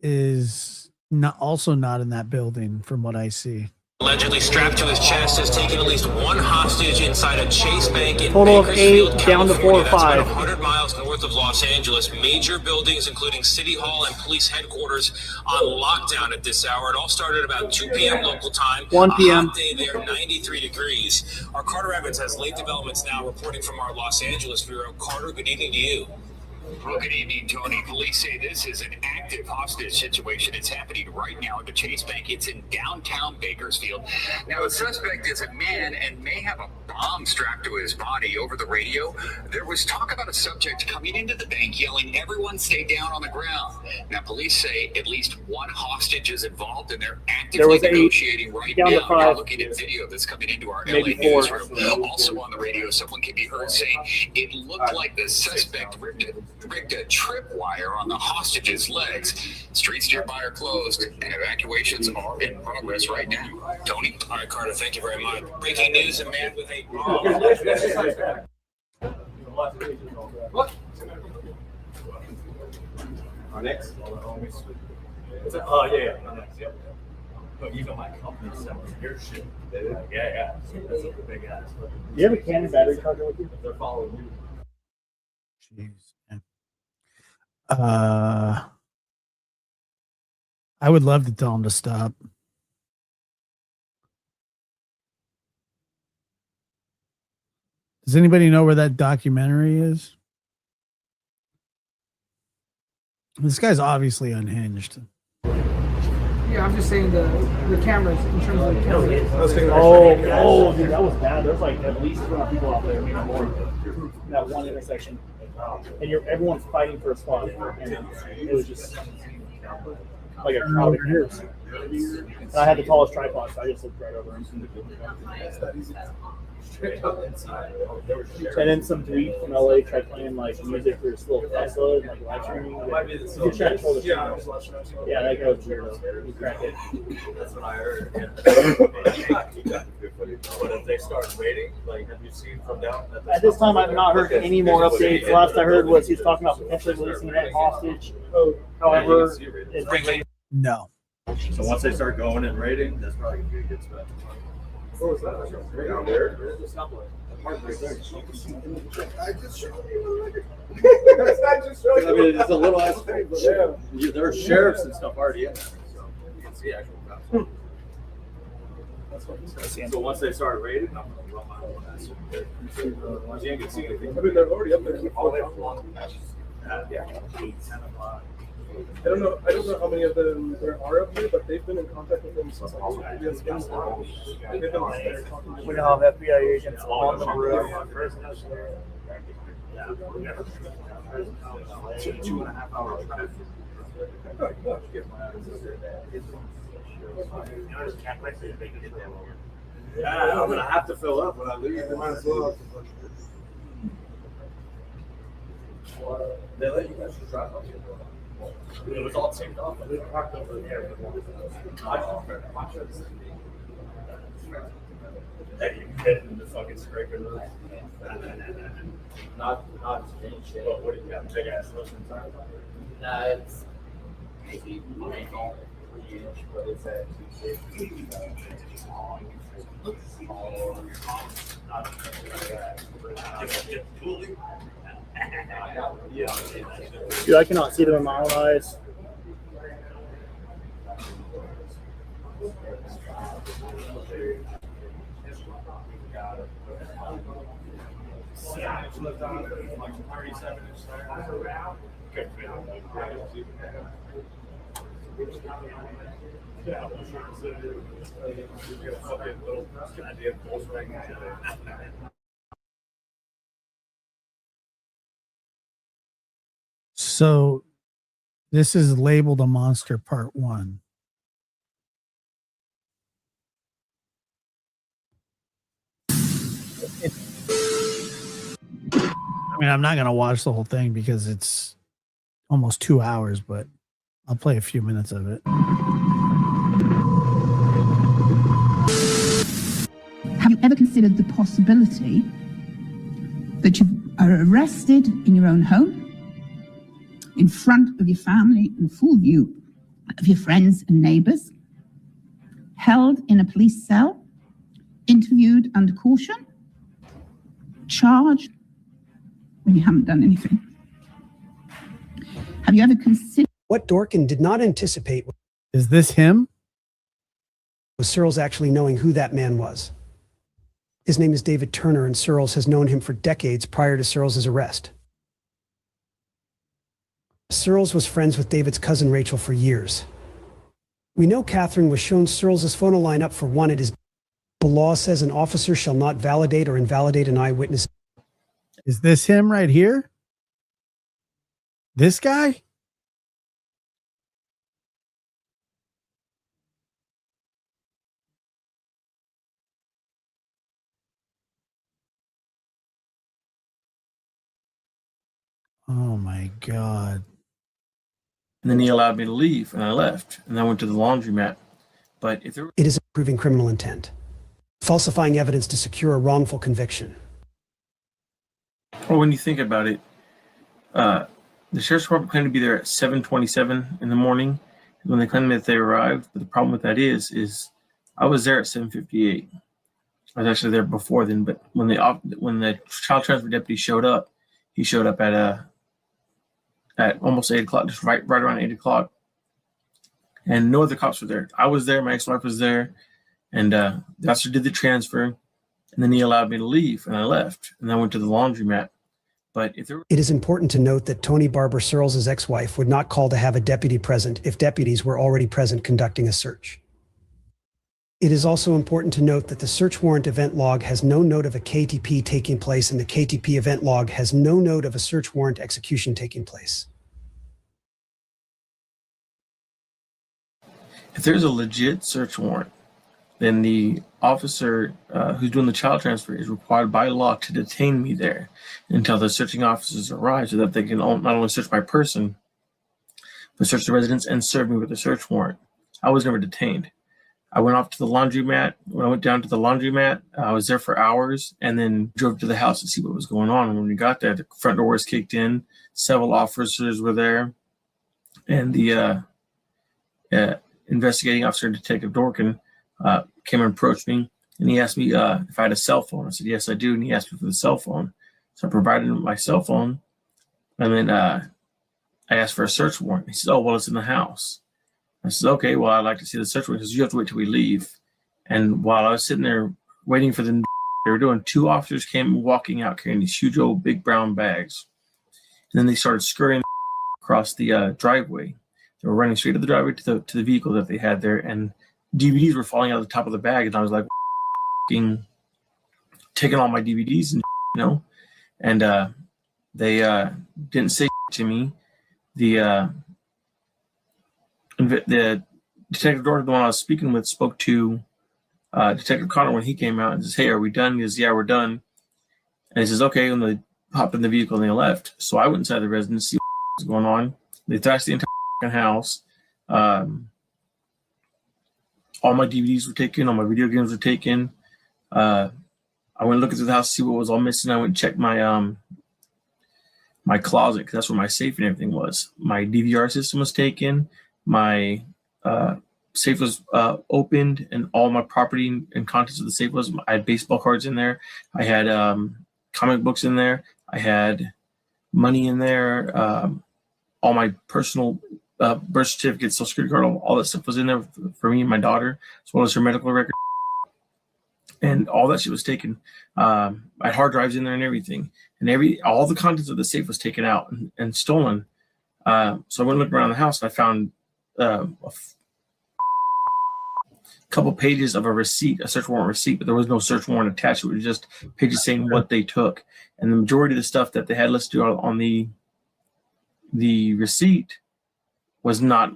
is not in that building from what I see. Allegedly strapped to his chest, has taken at least one hostage inside a Chase Bank in Total of Bakersfield, 8, down to 4 or California. That's 5. about 100 miles north of Los Angeles. Major buildings, including City Hall and police headquarters, on lockdown at this hour. It all started about 2 p.m. local time. 1 p.m. A hot day there, 93 degrees. Our Carter Evans has late developments now, reporting from our Los Angeles bureau. Carter, good evening to you. Well, good evening, Tony. Police say this is an active hostage situation. It's happening right now at the Chase Bank. It's in downtown Bakersfield. Now, the suspect is a man and may have a bomb strapped to his body. Over the radio, there was talk about a subject coming into the bank yelling, "Everyone stay down on the ground." Now, police say at least one hostage is involved, and they're actively negotiating right now. Now, looking at video that's coming into our LA newsroom. Also on the radio, someone can be heard saying it looked like the suspect rigged a tripwire on the hostage's legs. Streets nearby are closed, and evacuations are in progress right now. Tony? All right, Carter, thank you very much. Breaking news, a man with a bomb. Next. Yeah. But even my company selling your shit. Yeah. That's a big ass. Do you have a Canon battery charger with you? They're following you. Jeez. I would love to tell him to stop. Does anybody know where that documentary is? This guy's obviously unhinged. Yeah, I'm just saying the cameras in terms of the cameras. Oh, dude, that was bad. There's like at least 200 people out there, maybe more. That one intersection, and everyone's fighting for a spot, and it was just like a crowd of years. And I had the tallest tripod, so I just looked right over him. And then some dude from LA tried playing like music for his little Tesla and like live streaming. Yeah, that guy was weird. He cracked it. That's what I heard. But if they start waiting, like, have you seen from down? At this time, I've not heard any more updates. The last I heard was he was talking about potentially releasing that hostage. However, no. So once they start going and raiding, that's probably gonna be a good spot. What was that? Down there. I just showed you. I mean, it's a little ass thing, but there are sheriffs and stuff already in there, so you can see actual cops. That's what he's saying. So once they start raiding, I'm gonna run my own ass. Once you ain't gonna see anything. I mean, they're already up there. Yeah. 8, 10 o'clock. I don't know how many of them there are up here, but they've been in contact with them since like they've been there talking. We now have FBI agents on the roof. 2.5 hour traffic. Yeah, I'm gonna have to fill up when I leave. Might as well. They let you guys just drive up here. It was all taped off. We parked over there. That you get in the fucking scraper. Not strange shit. But what do you got? Big ass looking inside? Nah, it's maybe 3 inch, but it's at 250. Dude, I cannot see them in my own eyes. So this is labeled a monster part 1. I mean, I'm not going to watch the whole thing because it's almost 2 hours, but I'll play a few minutes of it. Have you ever considered the possibility that you are arrested in your own home, in front of your family and full view of your friends and neighbors, held in a police cell, interviewed under caution, charged when you haven't done anything? Have you ever considered what Dorkin did not anticipate? Is this him? Was Searles actually knowing who that man was? His name is David Turner, and Searles has known him for decades prior to Searles' arrest. Searles was friends with David's cousin Rachel for years. We know Catherine was shown Searles' photo lineup for one. It is the law says an officer shall not validate or invalidate an eyewitness. Is this him right here? This guy? Oh my God. And then he allowed me to leave, and I left, and I went to the laundromat. But if there It is proving criminal intent, falsifying evidence to secure a wrongful conviction. Well, when you think about it, the sheriff's department claimed to be there at 7:27 in the morning when they claimed that they arrived. But the problem with that is I was there at 7:58. I was actually there before then. But when the child transfer deputy showed up, he showed up at almost 8 o'clock, just right around 8 o'clock. And no other cops were there. I was there. My ex-wife was there, and the officer did the transfer, and then he allowed me to leave, and I left, and I went to the laundromat. But if there It is important to note that Tony Barber Searles' ex-wife would not call to have a deputy present if deputies were already present conducting a search. It is also important to note that the search warrant event log has no note of a KTP taking place, and the KTP event log has no note of a search warrant execution taking place. if there's a legit search warrant, then the officer who's doing the child transfer is required by law to detain me there until the searching officers arrive so that they can not only search my person, but search the residence and serve me with a search warrant. I was never detained. I went off to the laundromat. When I went down to the laundromat, I was there for hours and then drove to the house to see what was going on. And when we got there, the front door was kicked in. Several officers were there. And the investigating officer, Detective Dorkin, came and approached me. And he asked me if I had a cell phone. I said, yes, I do. And he asked me for the cell phone. So I provided him my cell phone. And then I asked for a search warrant. He said, oh, well, it's in the house. I said, okay, well, I'd like to see the search warrant. He says, you have to wait till we leave. And while I was sitting there waiting for them, they were doing, two officers came walking out carrying these huge old big brown bags. And then they started scurrying across the driveway. They were running straight to the driveway to the vehicle that they had there. And DVDs were falling out of the top of the bag. And I was like, taking all my DVDs and, and they didn't say to me. The Detective Dorkin, the one I was speaking with, spoke to Detective Connor when he came out and says, hey, are we done? He says, yeah, we're done. And he says, okay, and they hopped in the vehicle and they left. So I went inside the residence to see what was going on. They thrashed the entire house. All my DVDs were taken, all my video games were taken. I went looking through the house to see what was all missing. I went and checked my my closet, because that's where my safe and everything was. My DVR system was taken. My safe was opened, and all my property and contents of the safe was. I had baseball cards in there. I had comic books in there. I had money in there. All my personal birth certificate, social security card, all that stuff was in there for me and my daughter, as well as her medical record. And all that shit was taken. I had hard drives in there and everything. And all the contents of the safe was taken out and stolen. So I went looking around the house and I found a couple pages of a receipt, a search warrant receipt, but there was no search warrant attached. It was just pages saying what they took. And the majority of the stuff that they had listed on the receipt was not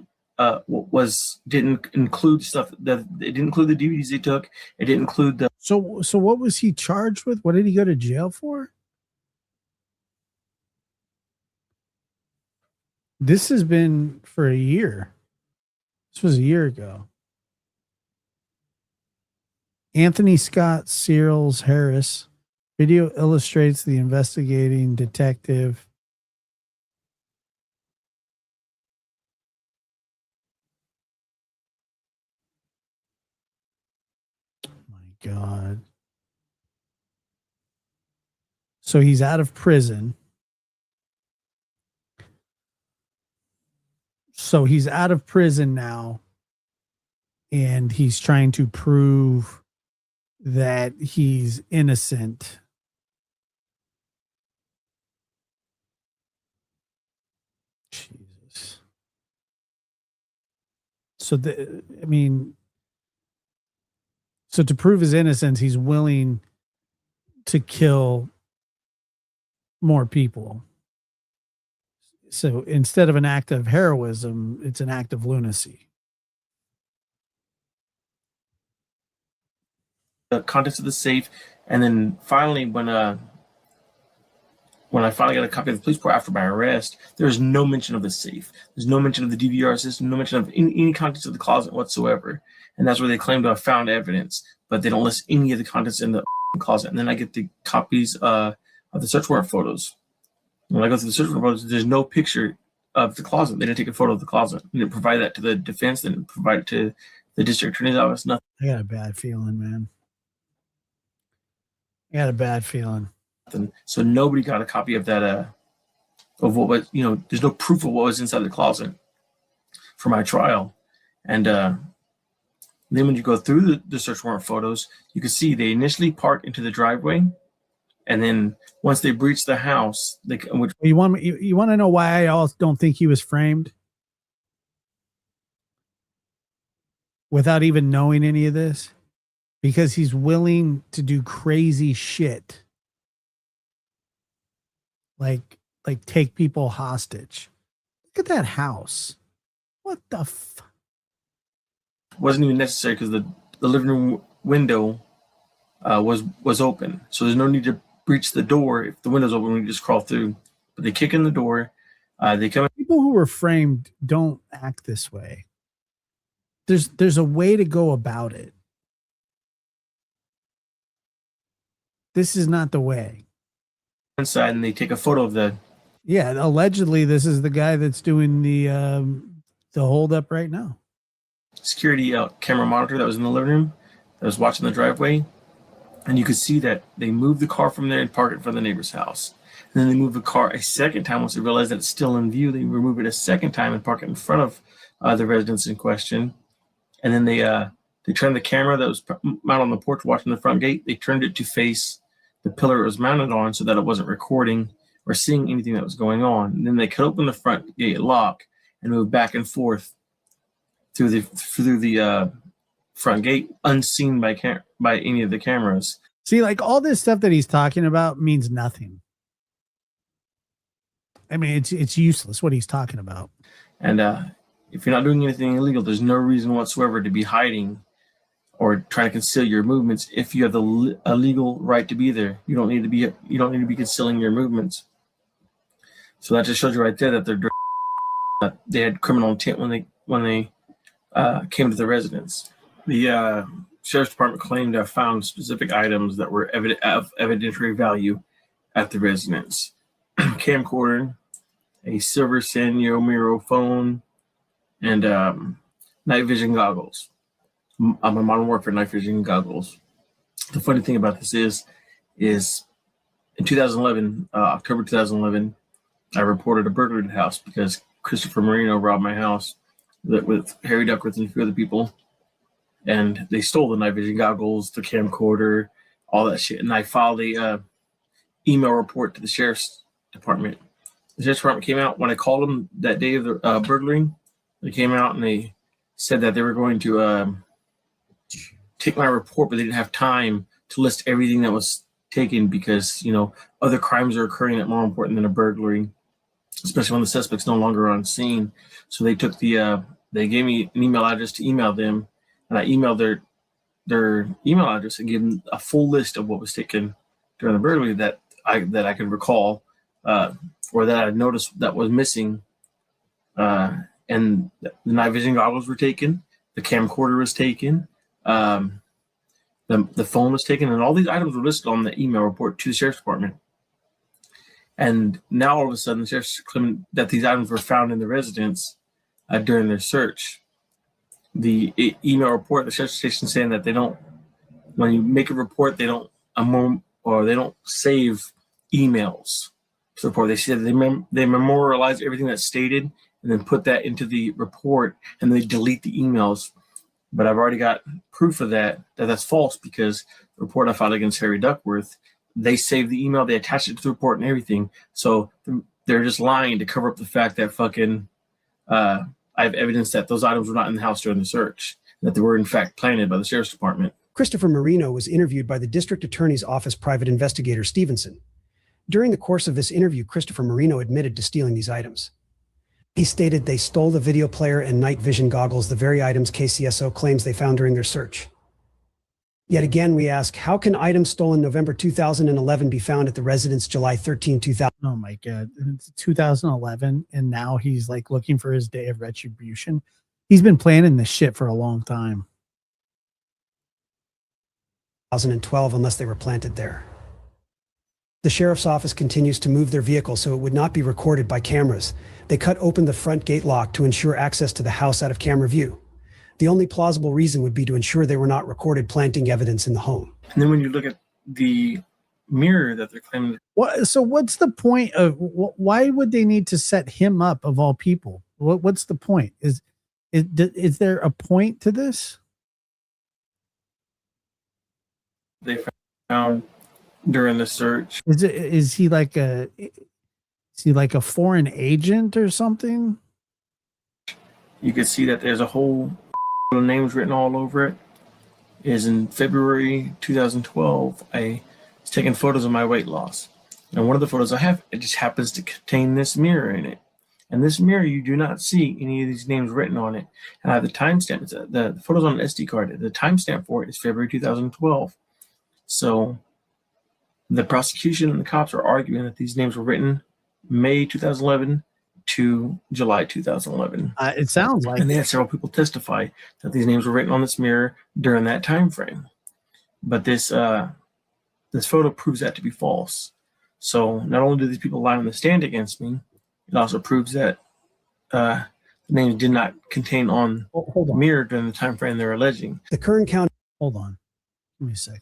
didn't include stuff that it didn't include the DVDs they took. It didn't include the. So what was he charged with? What did he go to jail for? This has been for a year. This was a year ago. Anthony Scott Searles Harris. Video illustrates the investigating detective. God. So he's out of prison. So he's out of prison now. And he's trying to prove that he's innocent. Jesus. So so to prove his innocence, he's willing to kill more people. So instead of an act of heroism, it's an act of lunacy. The contents of the safe, and then finally, when I finally got a copy of the police report after my arrest, there's no mention of the safe. There's no mention of the DVR system, no mention of any contents of the closet whatsoever. And that's where they claim to have found evidence, but they don't list any of the contents in the closet. And then I get the copies of the search warrant photos. When I go through the search warrant photos, there's no picture of the closet. They didn't take a photo of the closet. They didn't provide that to the defense. They didn't provide it to the district attorney's office. Nothing. I got a bad feeling, man. I got a bad feeling. So nobody got a copy of that, of what was, there's no proof of what was inside the closet for my trial. And then when you go through the search warrant photos, you can see they initially park into the driveway. And then once they breach the house, you want to know why I also don't think he was framed? Without even knowing any of this? Because he's willing to do crazy shit. Like take people hostage. Look at that house. What the wasn't even necessary because the living room window was open. So there's no need to breach the door. If the window's open, we can just crawl through. But they kick in the door. They come in. People who were framed don't act this way. There's a way to go about it. This is not the way. Inside, and they take a photo of the. Yeah, allegedly, this is the guy that's doing the holdup right now. Security camera monitor that was in the living room that was watching the driveway, and you could see that they moved the car from there and parked it in front of the neighbor's house. And then they moved the car a second time once they realized that it's still in view. They remove it a second time and park it in front of the residence in question. And then they turned the camera that was mounted on the porch watching the front gate. They turned it to face the pillar it was mounted on so that it wasn't recording or seeing anything that was going on. And then they cut open the front gate lock and moved back and forth through the front gate, unseen by any of the cameras. See, like all this stuff that he's talking about means nothing. I mean, it's useless what he's talking about. And if you're not doing anything illegal, there's no reason whatsoever to be hiding or trying to conceal your movements. If you have a legal right to be there, you don't need to be concealing your movements. So that just shows you right there that they had criminal intent when they came to the residence. The sheriff's department claimed to have found specific items that were of evidentiary value at the residence: camcorder, a silver Sanyo Miro phone, and night vision goggles. I'm a modern warfare night vision goggles. The funny thing about this is in 2011, October 2011, I reported a burglary to the house because Christopher Marino robbed my house with Harry Duckworth and a few other people. And they stole the night vision goggles, the camcorder, all that shit. And I filed a email report to the sheriff's department. The sheriff's department came out when I called them that day of the burglary. They came out and they said that they were going to take my report, but they didn't have time to list everything that was taken because, you know, other crimes are occurring that are more important than a burglary, especially when the suspect's no longer on scene. So they took they gave me an email address to email them, and I emailed their email address and gave them a full list of what was taken during the burglary that I could recall, or that I noticed that was missing. And the night vision goggles were taken, the camcorder was taken, the phone was taken, and all these items were listed on the email report to the sheriff's department. And now all of a sudden, the sheriff's claiming that these items were found in the residence during their search. The email report, the sheriff's station saying that they don't, when you make a report, they don't save emails to the report. They said they memorialize everything that's stated and then put that into the report, and they delete the emails. But I've already got proof of that's false, because the report I filed against Harry Duckworth, they saved the email, they attached it to the report and everything. So they're just lying to cover up the fact that I have evidence that those items were not in the house during the search, that they were in fact planted by the sheriff's department. Christopher Marino was interviewed by the district attorney's office private investigator Stevenson. During the course of this interview, Christopher Marino admitted to stealing these items. He stated they stole the video player and night vision goggles, the very items KCSO claims they found during their search. Yet again, we ask, how can items stolen November 2011 be found at the residence July 13, 2000? Oh my God. It's 2011, and now he's like looking for his day of retribution. He's been planning this shit for a long time. 2012, unless they were planted there. The sheriff's office continues to move their vehicle so it would not be recorded by cameras. They cut open the front gate lock to ensure access to the house out of camera view. The only plausible reason would be to ensure they were not recorded planting evidence in the home. And then when you look at the mirror that they're claiming. So what's the point of, why would they need to set him up of all people? What's the point? Is there a point to this? They found during the search. Is he like a foreign agent or something? You can see that there's a whole names written all over it. Is in February 2012, I was taking photos of my weight loss. And one of the photos I have, it just happens to contain this mirror in it. And this mirror, you do not see any of these names written on it. And I have the timestamp. The photos on an SD card. The timestamp for it is February 2012. So the prosecution and the cops are arguing that these names were written May 2011 to July 2011. It sounds like. And they had several people testify that these names were written on this mirror during that time frame. But this photo proves that to be false. So not only do these people lie on the stand against me, it also proves that the names did not contain on the mirror during the time frame they're alleging. The Kern County. Hold on. Give me a second.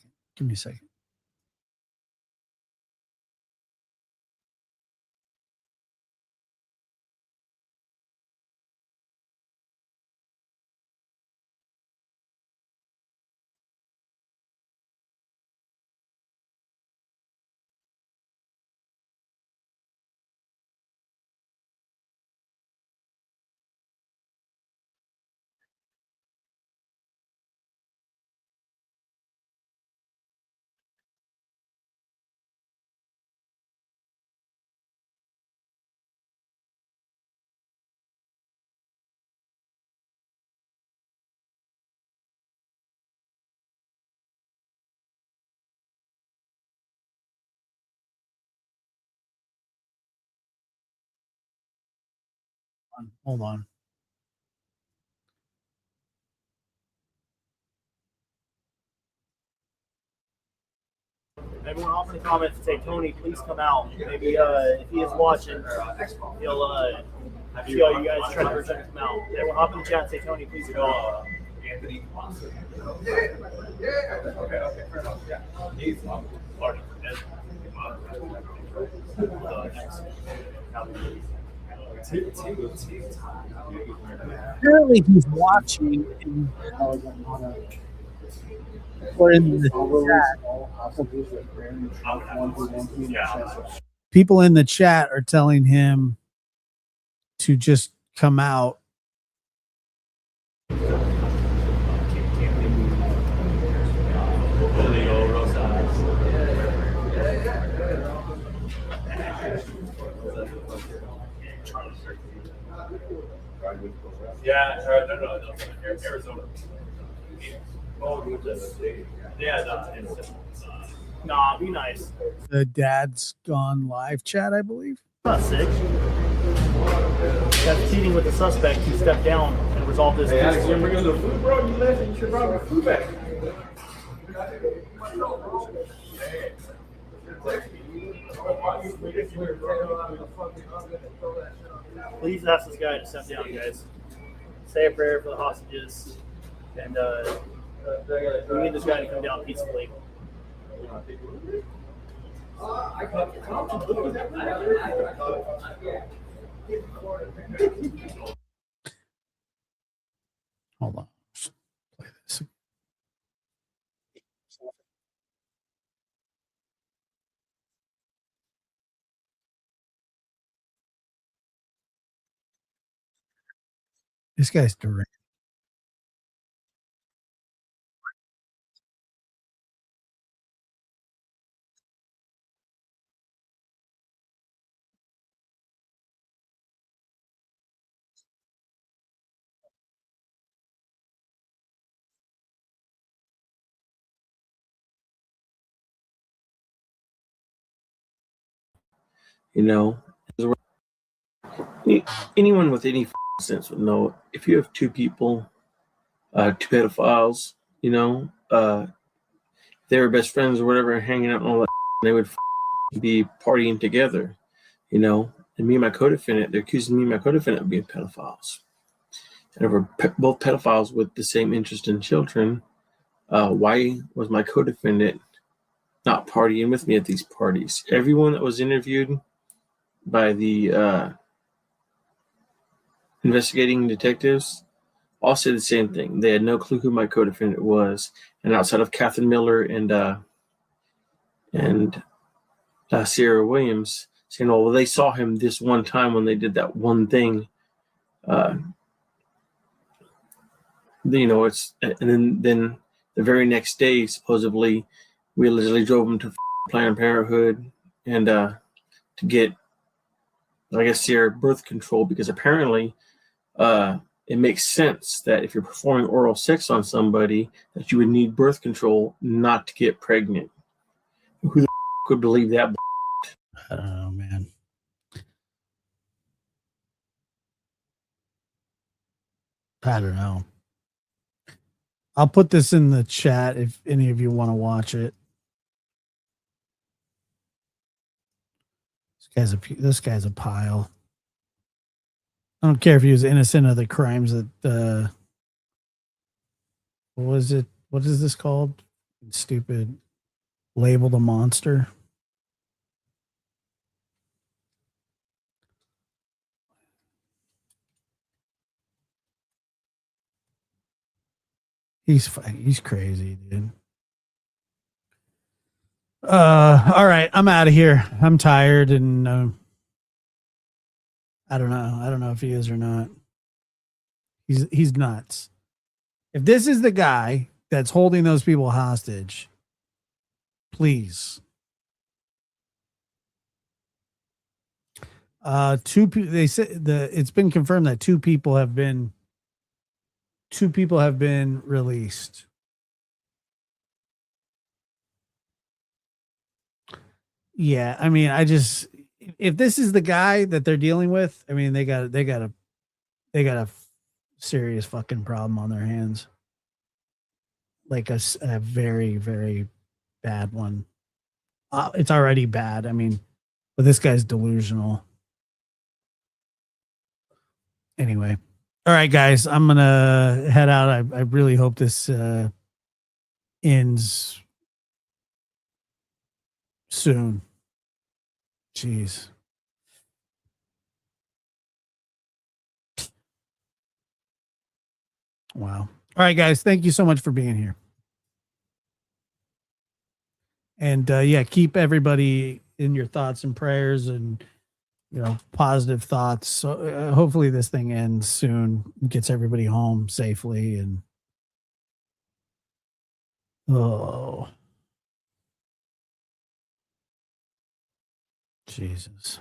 Hold on. Everyone off in the comments say, Tony, please come out. Maybe if he is watching, he'll see all you guys trying to urge him to come out. Everyone hop in the chat and say, Tony, please come out. Anthony. Okay. Fair enough. Yeah. He's already dead. Apparently, he's watching or in the chat. People in the chat are telling him to just come out. Yeah, no, Arizona. Oh, yeah, Nah, be nice. The Dad's Gone Live chat, I believe. Not sick. That's cheating with the suspect who stepped down and resolved this. Yeah, you bring us the food, bro. You left, and you should bring the food back. Please ask this guy to step down, guys. Say a prayer for the hostages, and we need this guy to come down peacefully. Hold on. Just play this. This guy's direct. You know, anyone with any sense would know if you have two people, two pedophiles, you know, they were best friends or whatever, hanging out and all that, they would be partying together, you know. And me and my co-defendant, they're accusing me and my co-defendant of being pedophiles. And if we're both pedophiles with the same interest in children, why was my co-defendant not partying with me at these parties? Everyone that was interviewed by the investigating detectives all said the same thing. They had no clue who my co-defendant was, and outside of Catherine Miller and Sierra Williams saying, "Oh, well, they saw him this one time when they did that one thing." You know, it's and then the very next day, supposedly, we allegedly drove him to Planned Parenthood and to get, I guess, Sierra birth control, because apparently it makes sense that if you're performing oral sex on somebody, that you would need birth control not to get pregnant. Who the could believe that? I don't know, man. I don't know. I'll put this in the chat if any of you want to watch it. This guy's a pile. I don't care if he was innocent of the crimes that what was it? What is this called? Stupid. Labeled a monster. He's crazy, dude. All right, I'm out of here. I'm tired, and I don't know. I don't know if he is or not. He's nuts. If this is the guy that's holding those people hostage, please. They said it's been confirmed that two people have been released. Yeah, I mean, if this is the guy that they're dealing with, I mean, they got a serious fucking problem on their hands. Like a very, very bad one. It's already bad. I mean, but this guy's delusional. Anyway, all right, guys, I'm gonna head out. I really hope this ends soon. Jeez. Wow. All right, guys. Thank you so much for being here. And yeah, keep everybody in your thoughts and prayers and, positive thoughts. So hopefully this thing ends soon, gets everybody home safely. And oh, Jesus.